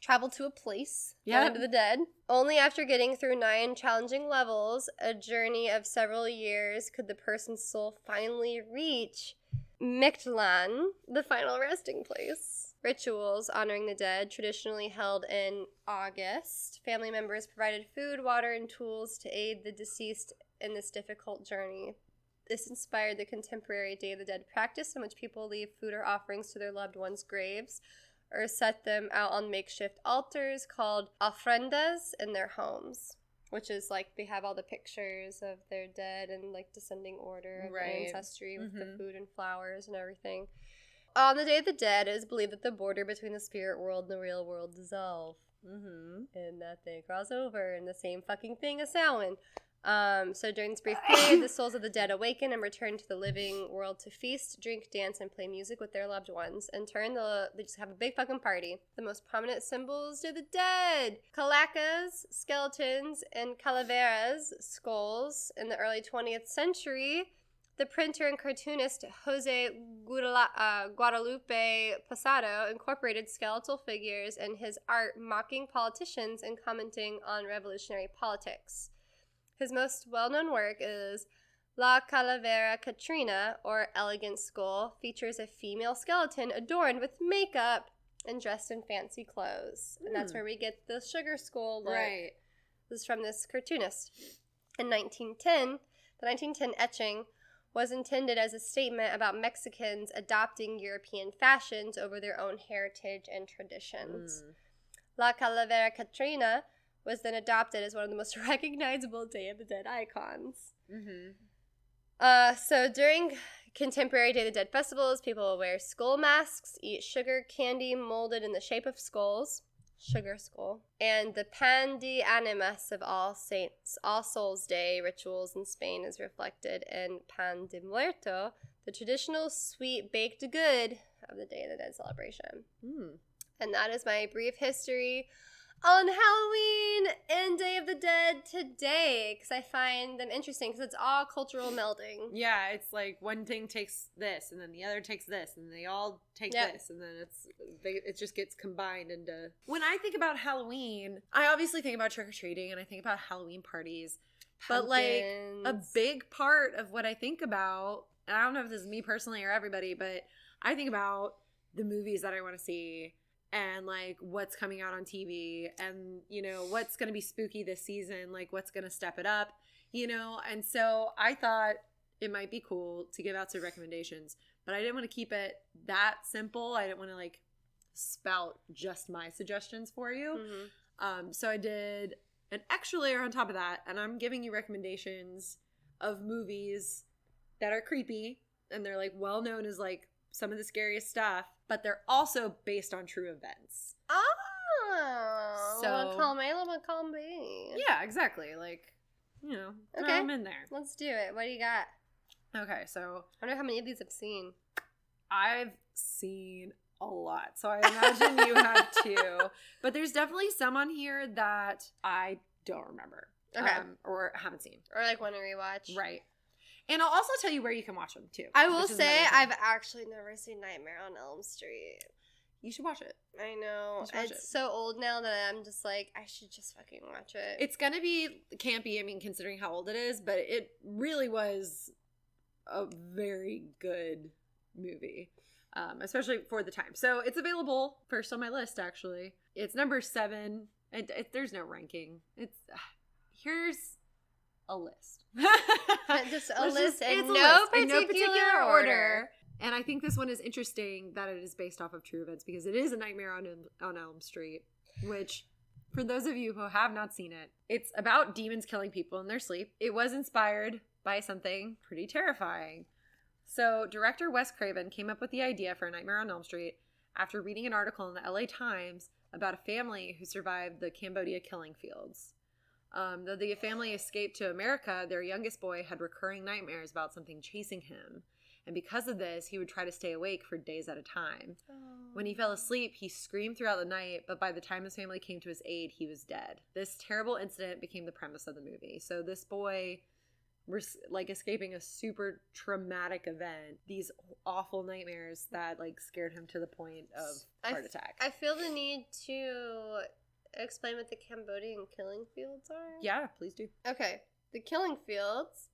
Travel to a place, land of the dead. Only after getting through 9 challenging levels, a journey of several years, could the person's soul finally reach Mictlan, the final resting place. Rituals honoring the dead, traditionally held in August. Family members provided food, water, and tools to aid the deceased in this difficult journey. This inspired the contemporary Day of the Dead practice, in which people leave food or offerings to their loved ones' graves or set them out on makeshift altars called ofrendas in their homes, which is like they have all the pictures of their dead and like descending order of ancestry with the food and flowers and everything. On the Day of the Dead, it is believed that the border between the spirit world and the real world dissolve. And that they cross over in the same fucking thing as Samhain. So during this brief period, the souls of the dead awaken and return to the living world to feast, drink, dance, and play music with their loved ones. In turn, they just have a big fucking party. The most prominent symbols of the dead: calacas, skeletons, and calaveras, skulls. In the early 20th century, the printer and cartoonist Jose Guadalupe Posada incorporated skeletal figures in his art, mocking politicians and commenting on revolutionary politics. His most well-known work is La Calavera Catrina, or Elegant Skull, features a female skeleton adorned with makeup and dressed in fancy clothes. And that's where we get the sugar skull look. Right. This is from this cartoonist. In 1910, the 1910 etching was intended as a statement about Mexicans adopting European fashions over their own heritage and traditions. La Calavera Catrina was then adopted as one of the most recognizable Day of the Dead icons. So during contemporary Day of the Dead festivals, people will wear skull masks, eat sugar candy molded in the shape of skulls, sugar skull, and the pan de animas of All Souls Day rituals in Spain is reflected in pan de muerto, the traditional sweet baked good of the Day of the Dead celebration. And that is my brief history on Halloween and Day of the Dead today, because I find them interesting, because it's all cultural melding. Yeah, it's like one thing takes this, and then the other takes this, and they all take this, and then it just gets combined into... When I think about Halloween, I obviously think about trick-or-treating, and I think about Halloween parties, but like a big part of what I think about, and I don't know if this is me personally or everybody, but I think about the movies that I want to see, and like what's coming out on TV, and you know what's going to be spooky this season, like what's going to step it up, you know. And so I thought it might be cool to give out some recommendations, but I didn't want to keep it that simple. I didn't want to like spout just my suggestions for you. So I did an extra layer on top of that, and I'm giving you recommendations of movies that are creepy and they're like well known as like some of the scariest stuff, but they're also based on true events. Oh, so column B. Yeah, exactly. Like, you know, throw them in there. Let's do it. What do you got? Okay, so I wonder how many of these I've seen. I've seen a lot. So I imagine you have too. But there's definitely some on here that I don't remember. Okay. Or haven't seen. Or like want to rewatch. Right. And I'll also tell you where you can watch them too. I will say I've actually never seen Nightmare on Elm Street. You should watch it. I know. It's so old now that I'm just like, I should just fucking watch it. It's gonna be campy, I mean, considering how old it is, but it really was a very good movie. Especially for the time. So it's available first on my list, actually. It's number 7. There's no ranking. Here's a list. Just a list in no particular order. And I think this one is interesting that it is based off of true events because it is A Nightmare on Elm Street, which, for those of you who have not seen it, it's about demons killing people in their sleep. It was inspired by something pretty terrifying. So director Wes Craven came up with the idea for A Nightmare on Elm Street after reading an article in the LA Times about a family who survived the Cambodia killing fields. Though the family escaped to America, their youngest boy had recurring nightmares about something chasing him. And because of this, he would try to stay awake for days at a time. Oh. When he fell asleep, he screamed throughout the night, but by the time his family came to his aid, he was dead. This terrible incident became the premise of the movie. So this boy, like, escaping a super traumatic event, these awful nightmares that, like, scared him to the point of heart attack. I feel the need to explain what the Cambodian killing fields are. Yeah, please do. Okay. The killing fields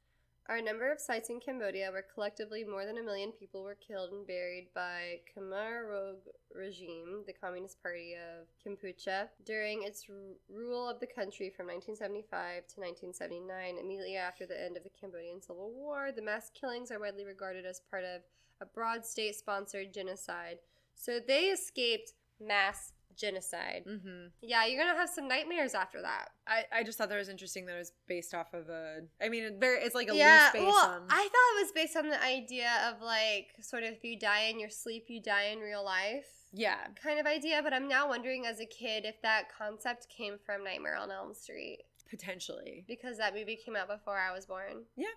are a number of sites in Cambodia where collectively more than 1 million people were killed and buried by Khmer Rouge regime, the Communist Party of Kampuchea, during its rule of the country from 1975 to 1979, immediately after the end of the Cambodian Civil War. The mass killings are widely regarded as part of a broad state-sponsored genocide. So they escaped mass genocide. Mm-hmm. Yeah, you're gonna have some nightmares after that. I just thought that was interesting that it was based off of it's like a loose base on. I thought it was based on the idea of, like, sort of if you die in your sleep, you die in real life. Yeah. Kind of idea, but I'm now wondering as a kid if that concept came from Nightmare on Elm Street. Potentially. Because that movie came out before I was born. Yeah.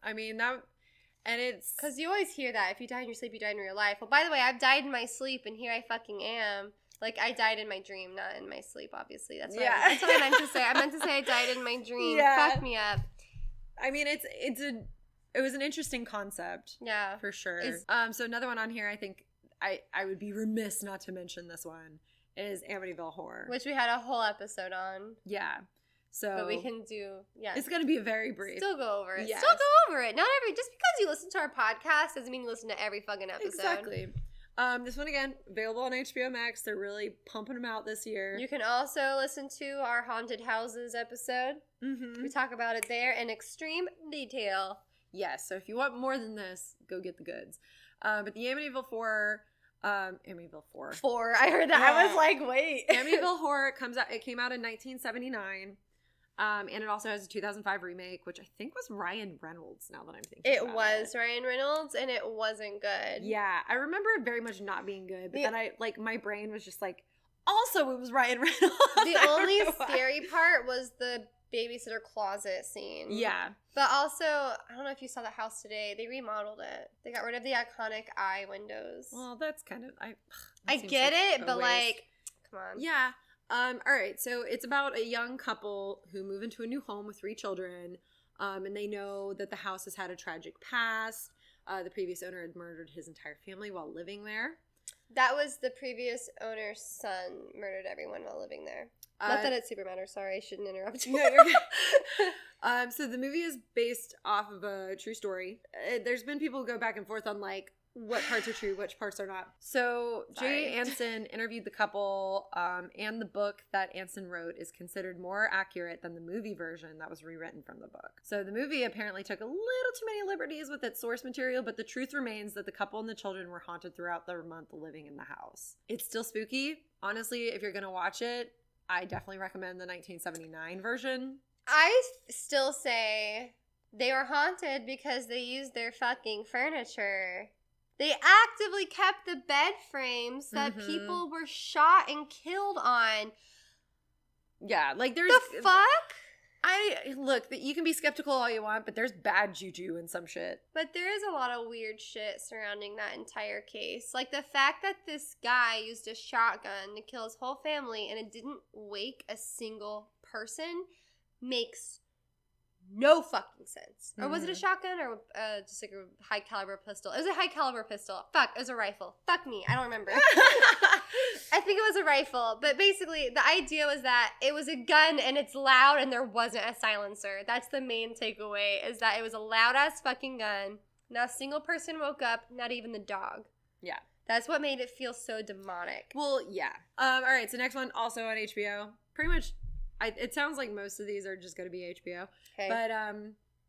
I mean, that... And it's... Because you always hear that. If you die in your sleep, you die in real life. Well, by the way, I've died in my sleep, and here I fucking am. Like, I died in my dream, not in my sleep, obviously. That's what I meant to say. I meant to say I died in my dream. Yeah. Fuck me up. I mean, it was an interesting concept. Yeah. For sure. So another one on here, I think I would be remiss not to mention this one, is Amityville Horror. Which we had a whole episode on. Yeah. So, but we can do, It's going to be a very brief. Still go over it. Yes. Still go over it. Just because you listen to our podcast doesn't mean you listen to every fucking episode. Exactly. This one, again, available on HBO Max. They're really pumping them out this year. You can also listen to our Haunted Houses episode. Mm-hmm. We talk about it there in extreme detail. Yes, so if you want more than this, go get the goods. But the Amityville Horror... Amityville 4. I heard that. Yeah. I was like, wait. Amityville Horror it came out in 1979. And it also has a 2005 remake, which I think was Ryan Reynolds, now that I'm thinking about it. It was Ryan Reynolds, and it wasn't good. Yeah, I remember it very much not being good, but then my brain was just like, also it was Ryan Reynolds. The only scary part was the babysitter closet scene. Yeah. But also, I don't know if you saw the house today, they remodeled it. They got rid of the iconic eye windows. Well, that's kind of, I get it, but like, come on. Yeah. All right, so it's about a young couple who move into a new home with 3 children, and they know that the house has had a tragic past. The previous owner had murdered his entire family while living there. That was the previous owner's son murdered everyone while living there. Not that it super matters. Sorry, I shouldn't interrupt you. No, you're good. So the movie is based off of a true story. There's been people who go back and forth on, like, what parts are true, which parts are not. So Jay Anson interviewed the couple, and the book that Anson wrote is considered more accurate than the movie version that was rewritten from the book. So the movie apparently took a little too many liberties with its source material, but the truth remains that the couple and the children were haunted throughout their month living in the house. It's still spooky. Honestly, if you're going to watch it, I definitely recommend the 1979 version. I still say they were haunted because they used their fucking furniture. They actively kept the bed frames that people were shot and killed on. Yeah, like there's... The fuck? Look, you can be skeptical all you want, but there's bad juju in some shit. But there is a lot of weird shit surrounding that entire case. Like the fact that this guy used a shotgun to kill his whole family and it didn't wake a single person makes no fucking sense. Or was it a shotgun or just like a high caliber pistol? It was a high caliber pistol. Fuck, it was a rifle. Fuck me, I don't remember. I think it was a rifle. But basically, the idea was that it was a gun and it's loud and there wasn't a silencer. That's the main takeaway, is that it was a loud ass fucking gun. Not a single person woke up, not even the dog. Yeah. That's what made it feel so demonic. Well, yeah. All right, so next one also on HBO. Pretty much, it sounds like most of these are just going to be HBO. Okay. But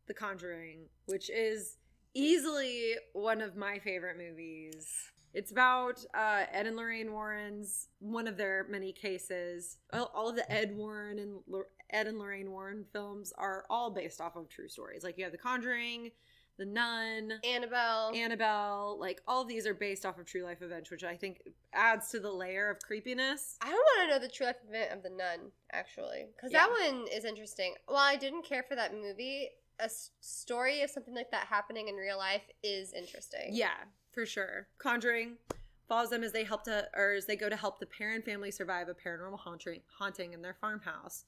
The Conjuring, which is easily one of my favorite movies. It's about Ed and Lorraine Warren's, one of their many cases. All of the Ed and Lorraine Warren films are all based off of true stories. Like you have The Conjuring, The Nun, Annabelle. Like all of these are based off of true life events, which I think adds to the layer of creepiness. I don't want to know the true life event of The Nun, actually. Because that one is interesting. While I didn't care for that movie, a story of something like that happening in real life is interesting. Yeah, for sure. Conjuring follows them as they go to help the Perrin family survive a paranormal haunting in their farmhouse.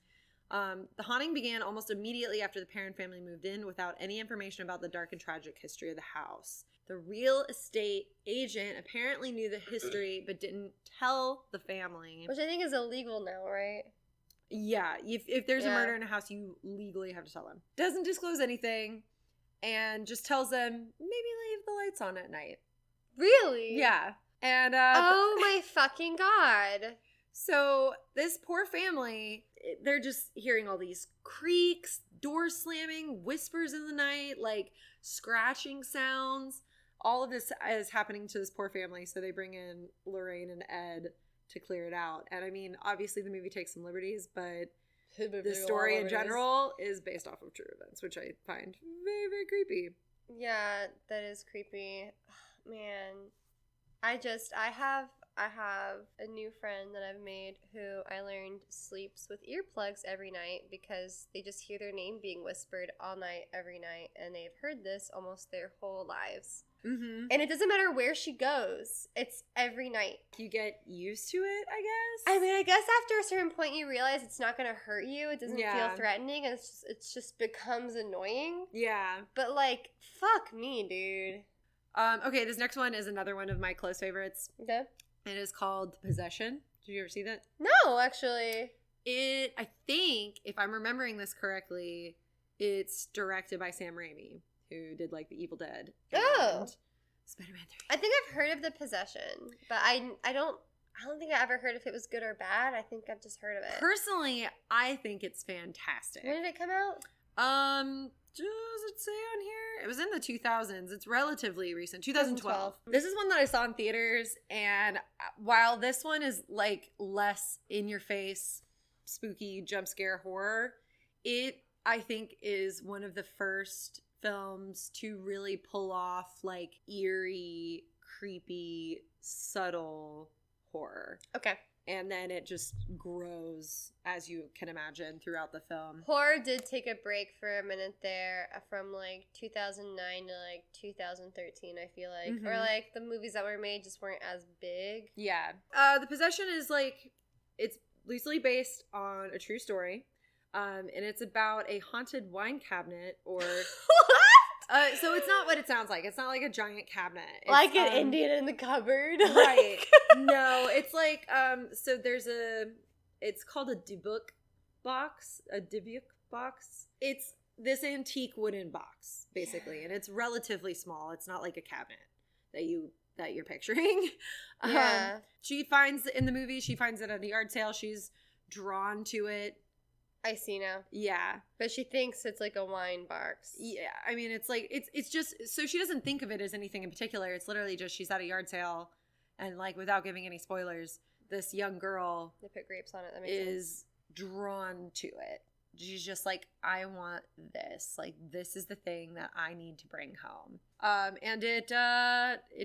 The haunting began almost immediately after the Perrin family moved in without any information about the dark and tragic history of the house. The real estate agent apparently knew the history but didn't tell the family. Which I think is illegal now, right? Yeah, if there's a murder in a house, you legally have to tell them. Doesn't disclose anything and just tells them maybe leave the lights on at night. Really? Yeah. And oh my fucking god. So this poor family, they're just hearing all these creaks, doors slamming, whispers in the night, like scratching sounds. All of this is happening to this poor family, so they bring in Lorraine and Ed to clear it out. And I mean, obviously the movie takes some liberties, but the story in general is based off of true events, which I find very, very creepy. Yeah, that is creepy. Man, I have a new friend that I've made who I learned sleeps with earplugs every night because they just hear their name being whispered all night, every night, and they've heard this almost their whole lives. Mm-hmm. And it doesn't matter where she goes. It's every night. You get used to it, I guess? I mean, I guess after a certain point you realize it's not going to hurt you. It doesn't feel threatening. And it just becomes annoying. Yeah. But like, fuck me, dude. Okay, this next one is another one of my close favorites. Okay. It is called Possession. Did you ever see that? No, actually. I think, if I'm remembering this correctly, it's directed by Sam Raimi, who did like The Evil Dead. Oh. Spider-Man 3. I think I've heard of The Possession, but I don't think I ever heard if it was good or bad. I think I've just heard of it. Personally, I think it's fantastic. When did it come out? Does it say on here? It was in the 2000s. It's relatively recent. 2012. This is one that I saw in theaters, and while this one is like less in your face, spooky jump scare horror, it I think is one of the first films to really pull off like eerie, creepy, subtle horror. Okay. And then it just grows, as you can imagine, throughout the film. Horror did take a break for a minute there from like 2009 to like 2013, I feel like. Mm-hmm. Or like the movies that were made just weren't as big. Yeah. The Possession is like, it's loosely based on a true story. And it's about a haunted wine cabinet or... What? So it's not what it sounds like. It's not like a giant cabinet. It's, like an Indian in the cupboard. Right. No, it's like, so there's it's called a dibuk box. It's this antique wooden box, basically. And it's relatively small. It's not like a cabinet that you're picturing. Yeah. She finds it at a yard sale. She's drawn to it. I see now. Yeah. But she thinks it's like a wine box. Yeah. I mean, it's like, it's just, so she doesn't think of it as anything in particular. It's literally just she's at a yard sale and like, without giving any spoilers, this young girl they put grapes on it. That makes sense. Drawn to it. She's just like, I want this. Like, this is the thing that I need to bring home. And it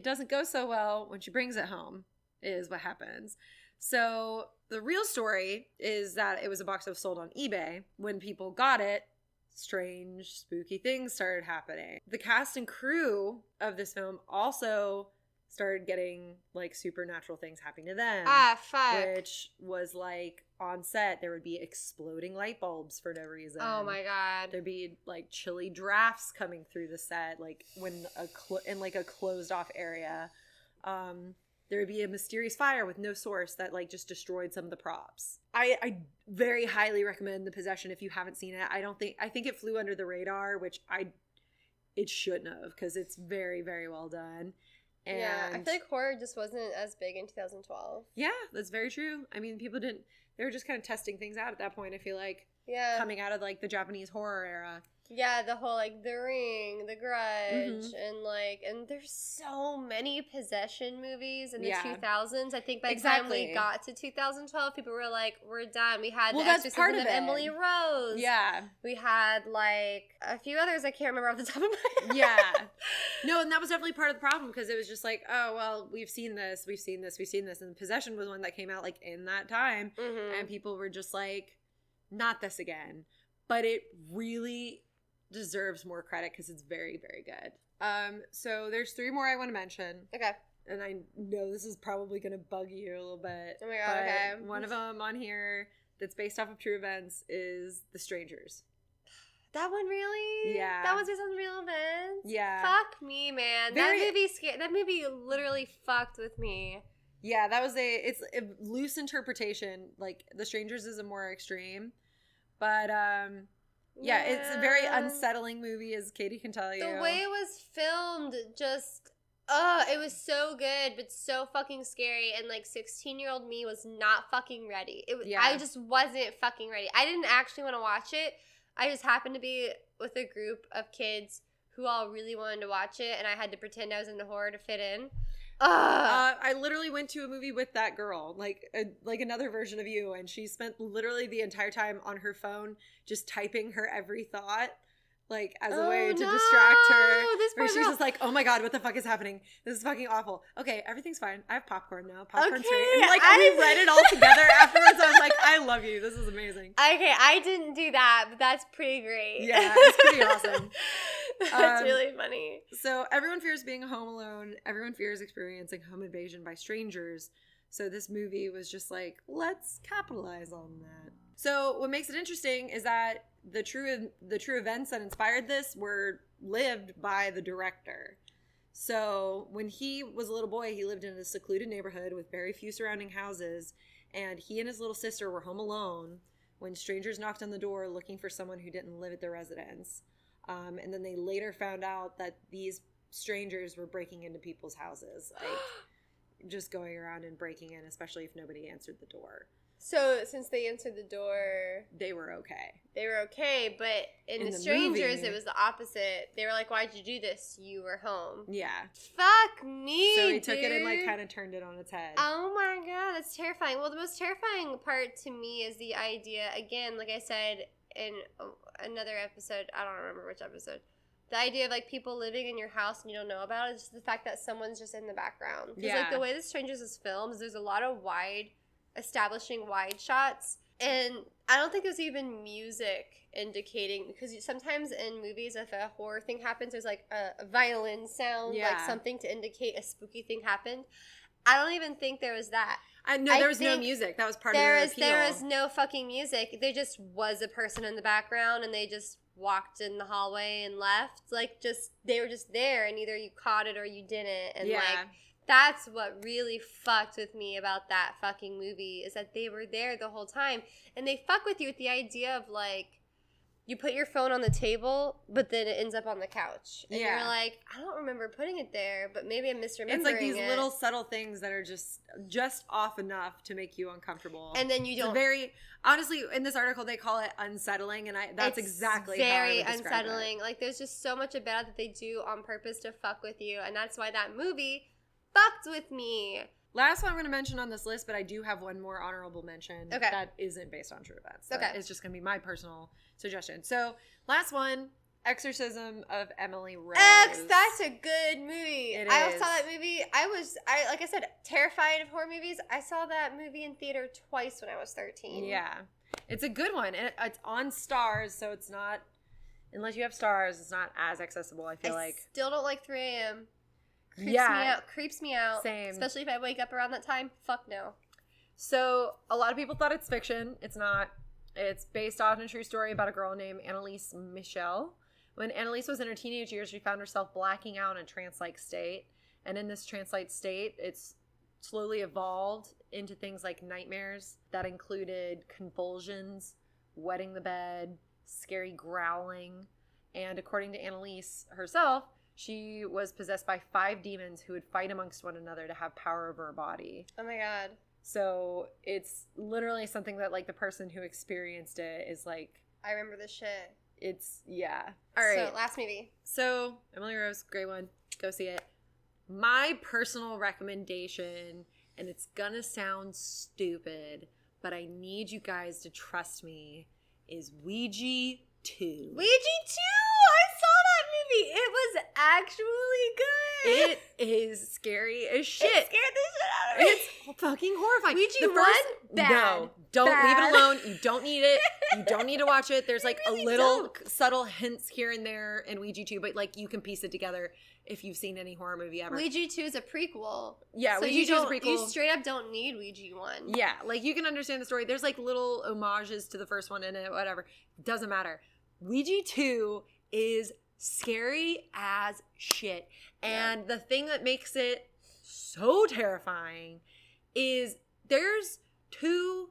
doesn't go so well when she brings it home. is what happens. So the real story is that it was a box that was sold on eBay. When people got it, strange, spooky things started happening. The cast and crew of this film also started getting like supernatural things happening to them. Ah, fuck. Which was like on set, there would be exploding light bulbs for no reason. Oh my god. There'd be like chilly drafts coming through the set, like when in like a closed off area. There would be a mysterious fire with no source that like just destroyed some of the props. I very highly recommend The Possession if you haven't seen it. I think it flew under the radar, which it shouldn't have, because it's very, very well done. And yeah, I feel like horror just wasn't as big in 2012. Yeah, that's very true. I mean, they were just kind of testing things out at that point, I feel like. Yeah. Coming out of like the Japanese horror era. Yeah, the whole like The Ring, The Grudge, and there's so many possession movies in the 2000s. I think by the time we got to 2012, people were like, "We're done." We had The Exorcism of Emily Rose. Yeah, we had like a few others I can't remember off the top of my head. Yeah, no, and that was definitely part of the problem, because it was just like, oh well, we've seen this, and Possession was one that came out like in that time, and people were just like, not this again. But it really deserves more credit because it's very, very good. So there's 3 more I want to mention. Okay. And I know this is probably going to bug you a little bit. Oh my god, okay. One of them on here that's based off of true events is The Strangers. That one, really? Yeah. That was based on real events? Yeah. Fuck me, man. That movie literally fucked with me. Yeah, it's a loose interpretation. Like, The Strangers is a more extreme. But, yeah, it's a very unsettling movie, as Katie can tell you. The way it was filmed just, it was so good, but so fucking scary. And like 16-year-old me was not fucking ready. I just wasn't fucking ready. I didn't actually want to watch it. I just happened to be with a group of kids who all really wanted to watch it, and I had to pretend I was into horror to fit in. I literally went to a movie with that girl, like another version of you, and she spent literally the entire time on her phone just typing her every thought, like as a way to distract her. Where she's just like, "Oh my god, what the fuck is happening? This is fucking awful." Okay, everyth's fine. I have popcorn now. Popcorn's free. And like we read it all together afterwards. I was like, "I love you. This is amazing." Okay, I didn't do that, but that's pretty great. Yeah, it's pretty awesome. That's really funny. So everyone fears being home alone. Everyone fears experiencing home invasion by strangers. So this movie was just like, let's capitalize on that. So what makes it interesting is that the true events that inspired this were lived by the director. So when he was a little boy, he lived in a secluded neighborhood with very few surrounding houses, and he and his little sister were home alone when strangers knocked on the door looking for someone who didn't live at their residence. And then they later found out that these strangers were breaking into people's houses, like just going around and breaking in, especially if nobody answered the door. So since they answered the door, they were okay. But in the Strangers, it was the opposite. They were like, "Why'd you do this? You were home." Yeah. Fuck me, So he took it and like kind of turned it on its head. Oh my god, that's terrifying. Well, the most terrifying part to me is the idea, again, like I said in another episode, I don't remember which episode, the idea of like people living in your house and you don't know about it, is just the fact that someone's just in the background. Because like the way The Strangers is filmed, there's a lot of establishing wide shots, and I don't think there's even music indicating, because sometimes in movies, if a horror thing happens, there's like a violin sound, like something to indicate a spooky thing happened. I don't even think there was that. There was no music. That was part of the appeal. There is no fucking music. There just was a person in the background, and they just walked in the hallway and left. Like, they were just there, and either you caught it or you didn't. And like, that's what really fucked with me about that fucking movie, is that they were there the whole time. And they fuck with you with the idea of like, you put your phone on the table, but then it ends up on the couch. And you're like, I don't remember putting it there, but maybe I'm misremembering it. It's like these little subtle things that are just off enough to make you uncomfortable. And then you don't. It's honestly, in this article, they call it unsettling, and that's exactly how I would describe unsettling. It. Like, there's just so much about it that they do on purpose to fuck with you, and that's why that movie fucked with me. Last one I'm going to mention on this list, but I do have one more honorable mention that isn't based on true events. It's just going to be my personal suggestion. So last one, Exorcism of Emily Rose. That's a good movie. It I is. saw that movie. Like I said, terrified of horror movies. I saw that movie in theater twice when I was 13. Yeah. It's a good one. It's on Stars, so it's not, unless you have Stars, it's not as accessible, I feel like. Still don't like 3 a.m. Creeps me out. Same. Especially if I wake up around that time. Fuck no. So, a lot of people thought it's fiction. It's not. It's based on a true story about a girl named Annalise Michel. When Annalise was in her teenage years, she found herself blacking out in a trance-like state. And in this trance-like state, it's slowly evolved into things like nightmares that included convulsions, wetting the bed, scary growling. And according to Annalise herself, she was possessed by 5 demons who would fight amongst one another to have power over her body. Oh my god. So it's literally something that, like, the person who experienced it is like... I remember this shit. It's, yeah. All right. So, last movie. So, Emily Rose, great one. Go see it. My personal recommendation, and it's gonna sound stupid, but I need you guys to trust me, is Ouija 2. Ouija 2! I saw that movie! It was actually good! It is scary as shit. It scared the shit out of me! It's fucking horrifying. Ouija 1? Bad. No, don't Bad. leave it alone. You don't need it. You don't need to watch it. There's like really a little don't. subtle hints here and there in Ouija 2, but like you can piece it together if you've seen any horror movie ever. Ouija 2 is a prequel. Yeah, so Ouija 2 is a prequel. You straight up don't need Ouija 1. Yeah, like you can understand the story. There's like little homages to the first one in it, whatever. Doesn't matter. Ouija 2 is scary as shit. And the thing that makes it so terrifying is there's 2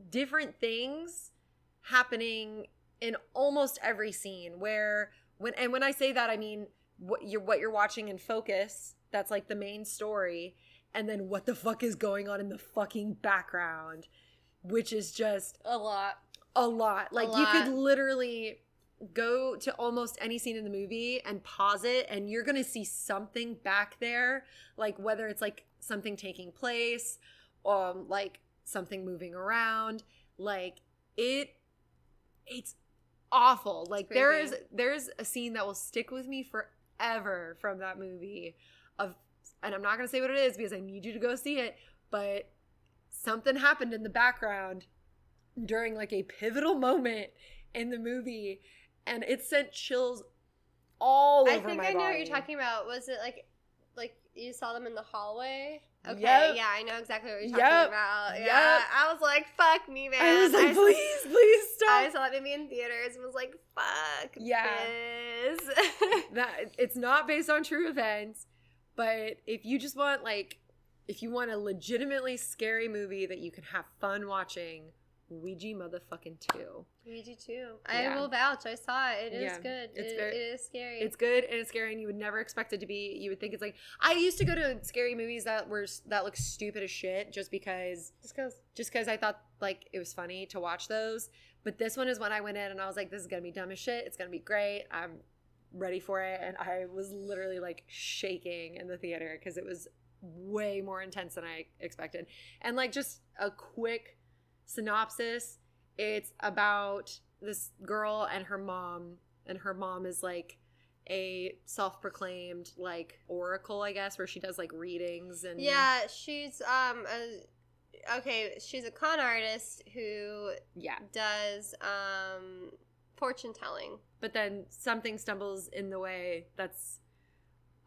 different things happening in almost every scene where when I say that, I mean what you're watching in focus, that's like the main story, and then what the fuck is going on in the fucking background, which is just a lot. Like you could literally go to almost any scene in the movie and pause it and you're gonna see something back there, like whether it's like something taking place, like something moving around, like it's awful. Like there's a scene that will stick with me forever from that movie and I'm not gonna say what it is because I need you to go see it, but something happened in the background during like a pivotal moment in the movie and it sent chills all over my body. I think I know what you're talking about. Was it like you saw them in the hallway? Okay, yep. Yeah, I know exactly what you're talking about. Yep. Yeah, I was like, fuck me, man. I was like, please stop. I saw that movie in theaters and was like, fuck this. That it's not based on true events, but if you just want if you want a legitimately scary movie that you can have fun watching, Ouija motherfucking 2. Ouija 2. I will vouch. I saw it. It is good. It is scary. It's good and it's scary and you would never expect it to be. You would think it's like, I used to go to scary movies that look stupid as shit just because I thought like it was funny to watch those. But this one is when I went in and I was like, this is going to be dumb as shit. It's going to be great. I'm ready for it. And I was literally like shaking in the theater because it was way more intense than I expected. And like just a quick synopsis, it's about this girl and her mom is like a self-proclaimed like oracle, I guess, where she does like readings and she's she's a con artist who does fortune telling, but then something stumbles in the way that's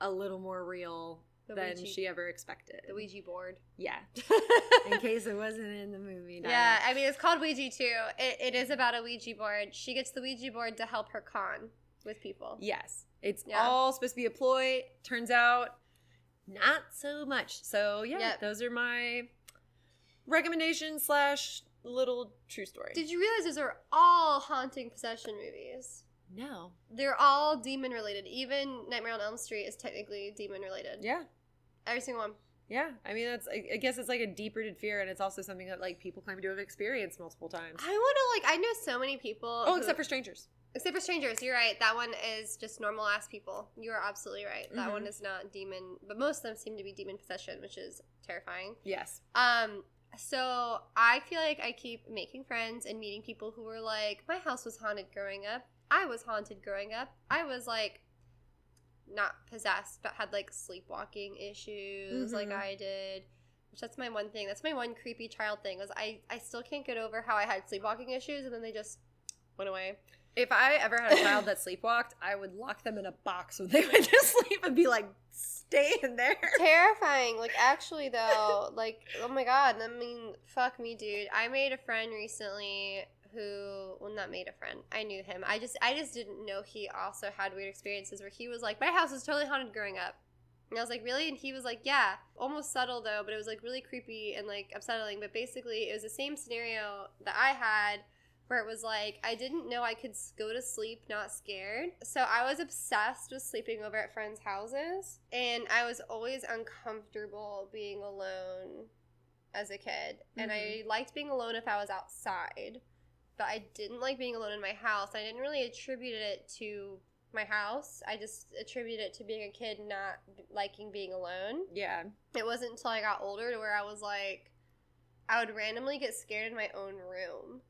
a little more real than she ever expected. The Ouija board. Yeah. In case it wasn't in the movie. No. Yeah, I mean, it's called Ouija 2. It is about a Ouija board. She gets the Ouija board to help her con with people. Yes. It's all supposed to be a ploy. Turns out, not so much. So, those are my recommendations / little true story. Did you realize those are all haunting possession movies? No. They're all demon related. Even Nightmare on Elm Street is technically demon related. Yeah. Every single one. Yeah. I mean, I guess it's like a deep-rooted fear, and it's also something that like people claim to have experienced multiple times. I know so many people. Except for strangers. Except for strangers. You're right. That one is just normal ass people. You are absolutely right. That one is not demon, but most of them seem to be demon possession, which is terrifying. Yes. So I feel like I keep making friends and meeting people who were like, my house was haunted growing up. I was haunted growing up. I was like not possessed, but had like sleepwalking issues like I did. Which that's my one thing. That's my one creepy child thing was I still can't get over how I had sleepwalking issues and then they just went away. If I ever had a child that sleepwalked, I would lock them in a box when they went to sleep and be like, stay in there. Terrifying. Like, actually, though, like, oh my God. I mean, fuck me, dude. I made a friend recently who, well, not made a friend. I knew him. I just didn't know he also had weird experiences where he was like, my house was totally haunted growing up. And I was like, really? And he was like, yeah. Almost subtle, though, but it was, like, really creepy and, like, upsetting. But basically, it was the same scenario that I had where it was like, I didn't know I could go to sleep not scared. So I was obsessed with sleeping over at friends' houses. And I was always uncomfortable being alone as a kid. And I liked being alone if I was outside. But I didn't like being alone in my house. I didn't really attribute it to my house. I just attributed it to being a kid not liking being alone. Yeah. It wasn't until I got older to where I was like, I would randomly get scared in my own room.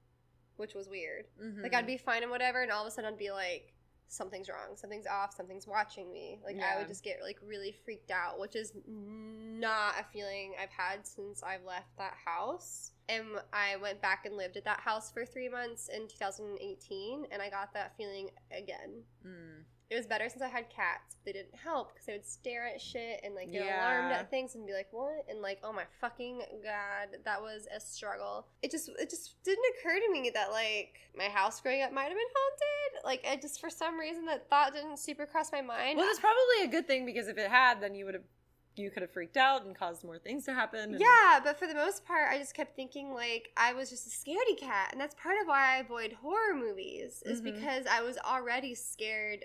Which was weird. Like, I'd be fine and whatever, and all of a sudden I'd be like, something's wrong, something's off, something's watching me. Like, I would just get, like, really freaked out, which is not a feeling I've had since I've left that house. And I went back and lived at that house for 3 months in 2018, and I got that feeling again. It was better since I had cats. They didn't help because they would stare at shit and, like, get alarmed at things and be like, what? And, like, oh my fucking God, that was a struggle. It just didn't occur to me that, like, my house growing up might have been haunted. Like, I just, for some reason, that thought didn't super cross my mind. Well, it's probably a good thing because if it had, then you could have freaked out and caused more things to happen. Yeah, but for the most part, I just kept thinking, like, I was just a scaredy cat. And that's part of why I avoid horror movies, is because I was already scared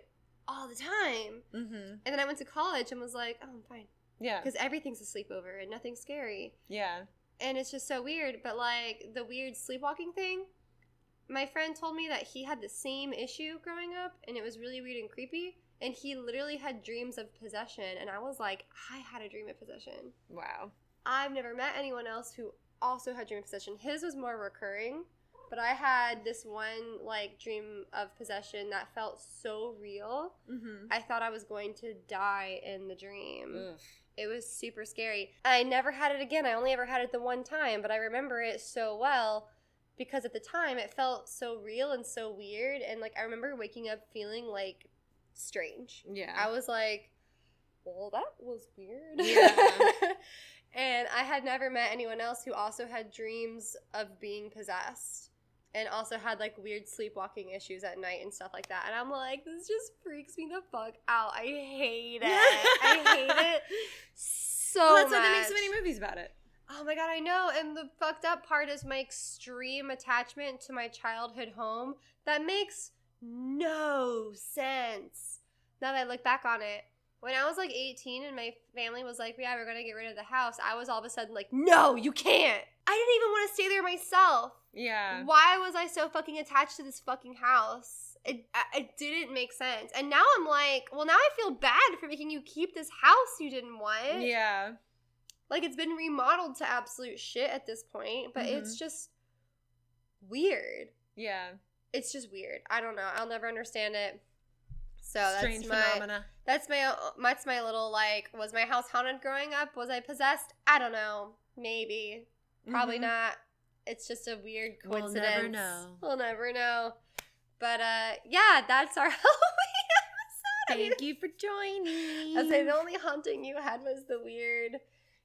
all the time. And then I went to college and was like, oh, I'm fine. Yeah. Because everything's a sleepover and nothing's scary. Yeah. And it's just so weird. But, like, the weird sleepwalking thing, my friend told me that he had the same issue growing up, and it was really weird and creepy. And he literally had dreams of possession. And I was like, I had a dream of possession. Wow. I've never met anyone else who also had dream of possession. His was more recurring. But I had this one, like, dream of possession that felt so real. I thought I was going to die in the dream. It was super scary. I never had it again. I only ever had it the one time. But I remember it so well because at the time it felt so real and so weird. And, like, I remember waking up feeling, like, strange. Yeah. I was like, well, that was weird. Yeah. And I had never met anyone else who also had dreams of being possessed. And also had, like, weird sleepwalking issues at night and stuff like that. And I'm like, this just freaks me the fuck out. I hate it. I hate it so much. Well, that's why they make so many movies about it. Oh, my God, I know. And the fucked up part is my extreme attachment to my childhood home. That makes no sense now that I look back on it. When I was, like, 18 and my family was like, yeah, we're going to get rid of the house, I was all of a sudden like, no, you can't. I didn't even want to stay there myself. Yeah. Why was I so fucking attached to this fucking house? It didn't make sense. And now I'm like, well, now I feel bad for making you keep this house you didn't want. Yeah. Like, it's been remodeled to absolute shit at this point, but it's just weird. Yeah. It's just weird. I don't know. I'll never understand it. So strange phenomena. That's my little, like, was my house haunted growing up? Was I possessed? I don't know. Maybe. Probably not. It's just a weird coincidence. We'll never know. We'll never know. But, yeah, that's our Halloween episode. Thank you for joining. I say the only haunting you had was the weird.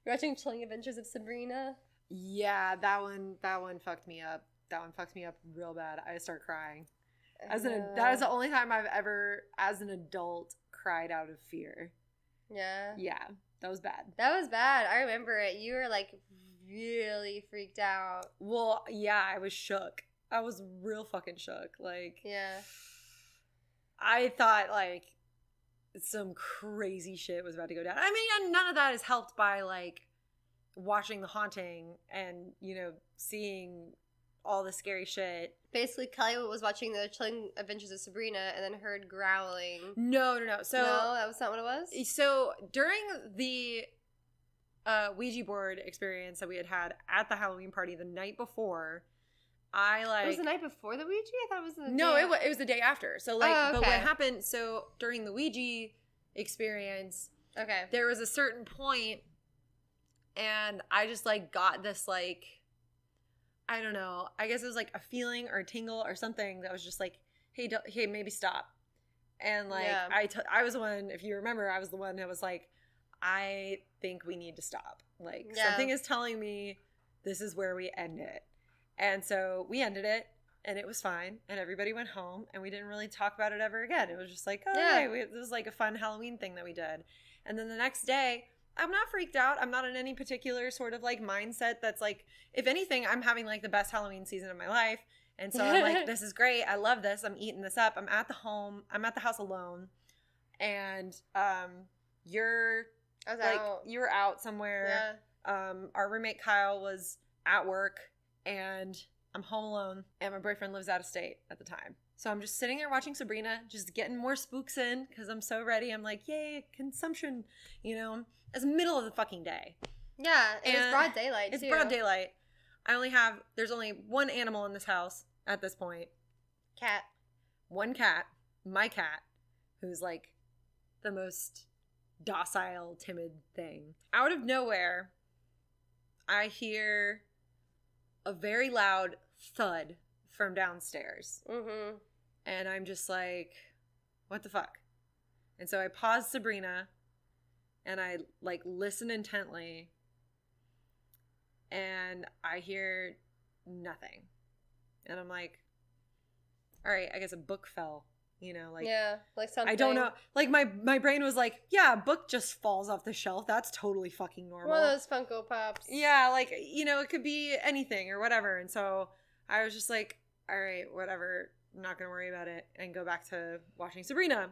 You're watching Chilling Adventures of Sabrina? Yeah, that one fucked me up. That one fucked me up real bad. I started crying. That is the only time I've ever, as an adult, cried out of fear. Yeah? Yeah. That was bad. That was bad. I remember it. You were, like, really freaked out. Well, yeah, I was shook. I was real fucking shook. Like, yeah. I thought, like, some crazy shit was about to go down. I mean, none of that is helped by, like, watching The Haunting and, you know, seeing all the scary shit. Basically, Kelly was watching the Chilling Adventures of Sabrina and then heard growling. No. So no, that was not what it was? So during the Ouija board experience that we had at the Halloween party the night before, It was the night before the Ouija? I thought it was the No, day it was the day after. So like, Oh, but what okay. happened? So during the Ouija experience, Okay. there was a certain point, and I just like got this like, I don't know. I guess it was like a feeling or a tingle or something that was just like, hey, hey, maybe stop. And like, Yeah. I was the one. If you remember, I was the one that was like, I think we need to stop. Like something is telling me this is where we end it. And so we ended it, and it was fine, and everybody went home, and we didn't really talk about it ever again. It was just like, oh, Yeah. okay, this was like a fun Halloween thing that we did. And then the next day, I'm not freaked out. I'm not in any particular sort of like mindset that's like, if anything, I'm having like the best Halloween season of my life. And so I'm like, this is great. I love this. I'm eating this up. I'm at the house alone. And you're I was like, out. you were out somewhere. Yeah. Our roommate Kyle was at work, and I'm home alone, and my boyfriend lives out of state at the time. So I'm just sitting there watching Sabrina, just getting more spooks in because I'm so ready. I'm like, yay, consumption, you know. It's the middle of the fucking day. Yeah, it was And broad daylight, too. It's broad daylight. There's only one animal in this house at this point. Cat. One cat, my cat, who's like the most docile, timid thing. Out of nowhere, I hear a very loud thud from downstairs. Mm-hmm. And I'm just like, what the fuck? And so I pause Sabrina, and I like listen intently, and I hear nothing. And I'm like, all right, I guess a book fell, you know, like, yeah, like something. I don't know. Like my brain was like, yeah, a book just falls off the shelf. That's totally fucking normal. One of those Funko Pops. Yeah, like, you know, it could be anything or whatever. And so I was just like, all right, whatever. I'm not going to worry about it and go back to watching Sabrina.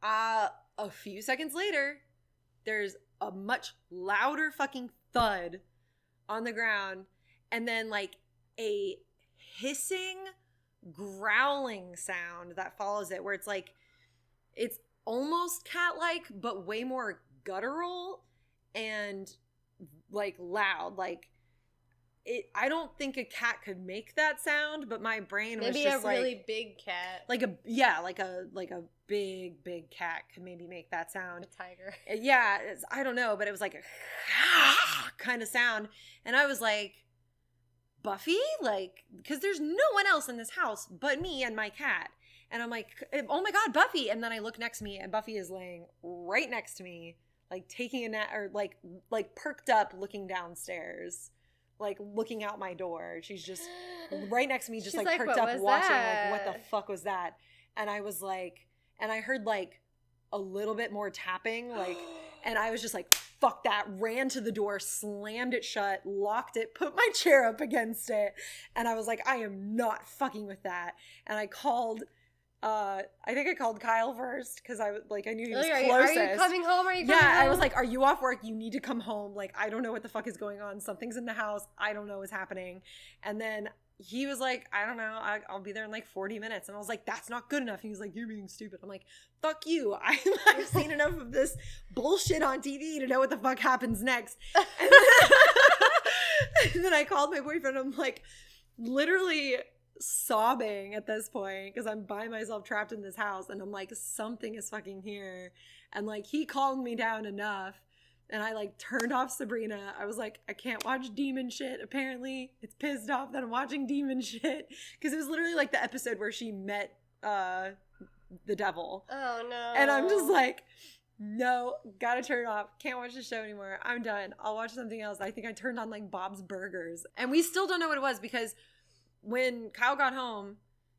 A few seconds later, there's a much louder fucking thud on the ground, and then like a hissing, growling sound that follows it, where it's like, it's almost cat-like, but way more guttural and like loud. Like, I don't think a cat could make that sound, but my brain was Maybe just a really like, big cat. like a big cat could maybe make that sound. A tiger. Yeah, I don't know, but it was like a kind of sound, and I was like, Buffy? Like, because there's no one else in this house but me and my cat. And I'm like, oh my God, Buffy. And then I look next to me, and Buffy is laying right next to me, like taking a nap, or like perked up looking downstairs, like looking out my door. She's just right next to me, just She's like perked "What up was watching, that?" like, what the fuck was that? And I was like, and I heard like a little bit more tapping, like, and I was just like, fuck that, ran to the door, slammed it shut, locked it, put my chair up against it, and I was like, I am not fucking with that. And I called, I think I called Kyle first, because I knew he was Like, closest. Are you coming home? Are you coming Yeah, home? I was like, are you off work? You need to come home. Like, I don't know what the fuck is going on. Something's in the house. I don't know what's happening. And then he was like, I don't know. I'll be there in like 40 minutes. And I was like, that's not good enough. He was like, you're being stupid. I'm like, fuck you. I've seen enough of this bullshit on TV to know what the fuck happens next. And then I called my boyfriend. I'm like, literally sobbing at this point because I'm by myself trapped in this house, and I'm like, something is fucking here. And like, he calmed me down enough, and I like turned off Sabrina. I was like, I can't watch demon shit. Apparently it's pissed off that I'm watching demon shit, because it was literally like the episode where she met the devil. Oh no. And I'm just like, no, gotta turn it off. Can't watch the show anymore. I'm done. I'll watch something else. I think I turned on like Bob's Burgers, and we still don't know what it was, because when Kyle got home,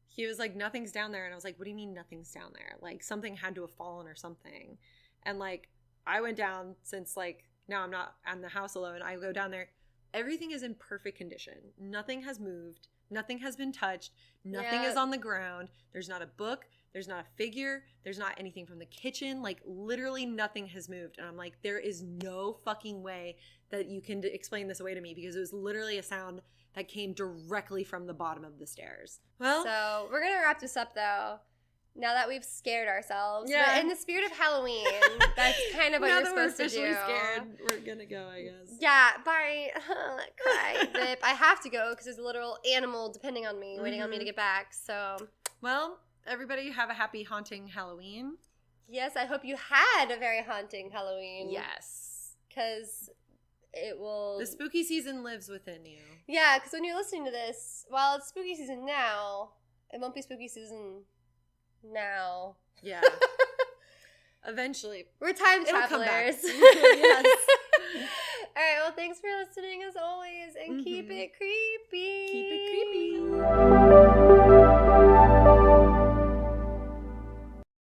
he was like, nothing's down there. And I was like, what do you mean nothing's down there? Like, something had to have fallen or something. And like, I went down, since like now I'm not in the house alone. I go down there. Everything is in perfect condition. Nothing has moved. Nothing has been touched. Nothing is on the ground. There's not a book. There's not a figure. There's not anything from the kitchen. Like, literally nothing has moved. And I'm like, there is no fucking way that you can explain this away to me, because it was literally a sound that came directly from the bottom of the stairs. Well, So we're gonna wrap this up though. Now that we've scared ourselves. Yeah. But in the spirit of Halloween, that's kind of what you're supposed to do. Now that we're officially scared, we're gonna go, I guess. Yeah, bye. Cry. Zip. I have to go because there's a literal animal depending on me, waiting on me to get back. So, well, everybody have a happy haunting Halloween. yes, I hope you had a very haunting Halloween. Yes. Because it will... The spooky season lives within you. Yeah, because when you're listening to this, while it's spooky season now, it won't be spooky season now. Yeah. Eventually. We're time It'll come travelers. back. Yes. All right, well, thanks for listening as always, and keep it creepy. Keep it creepy.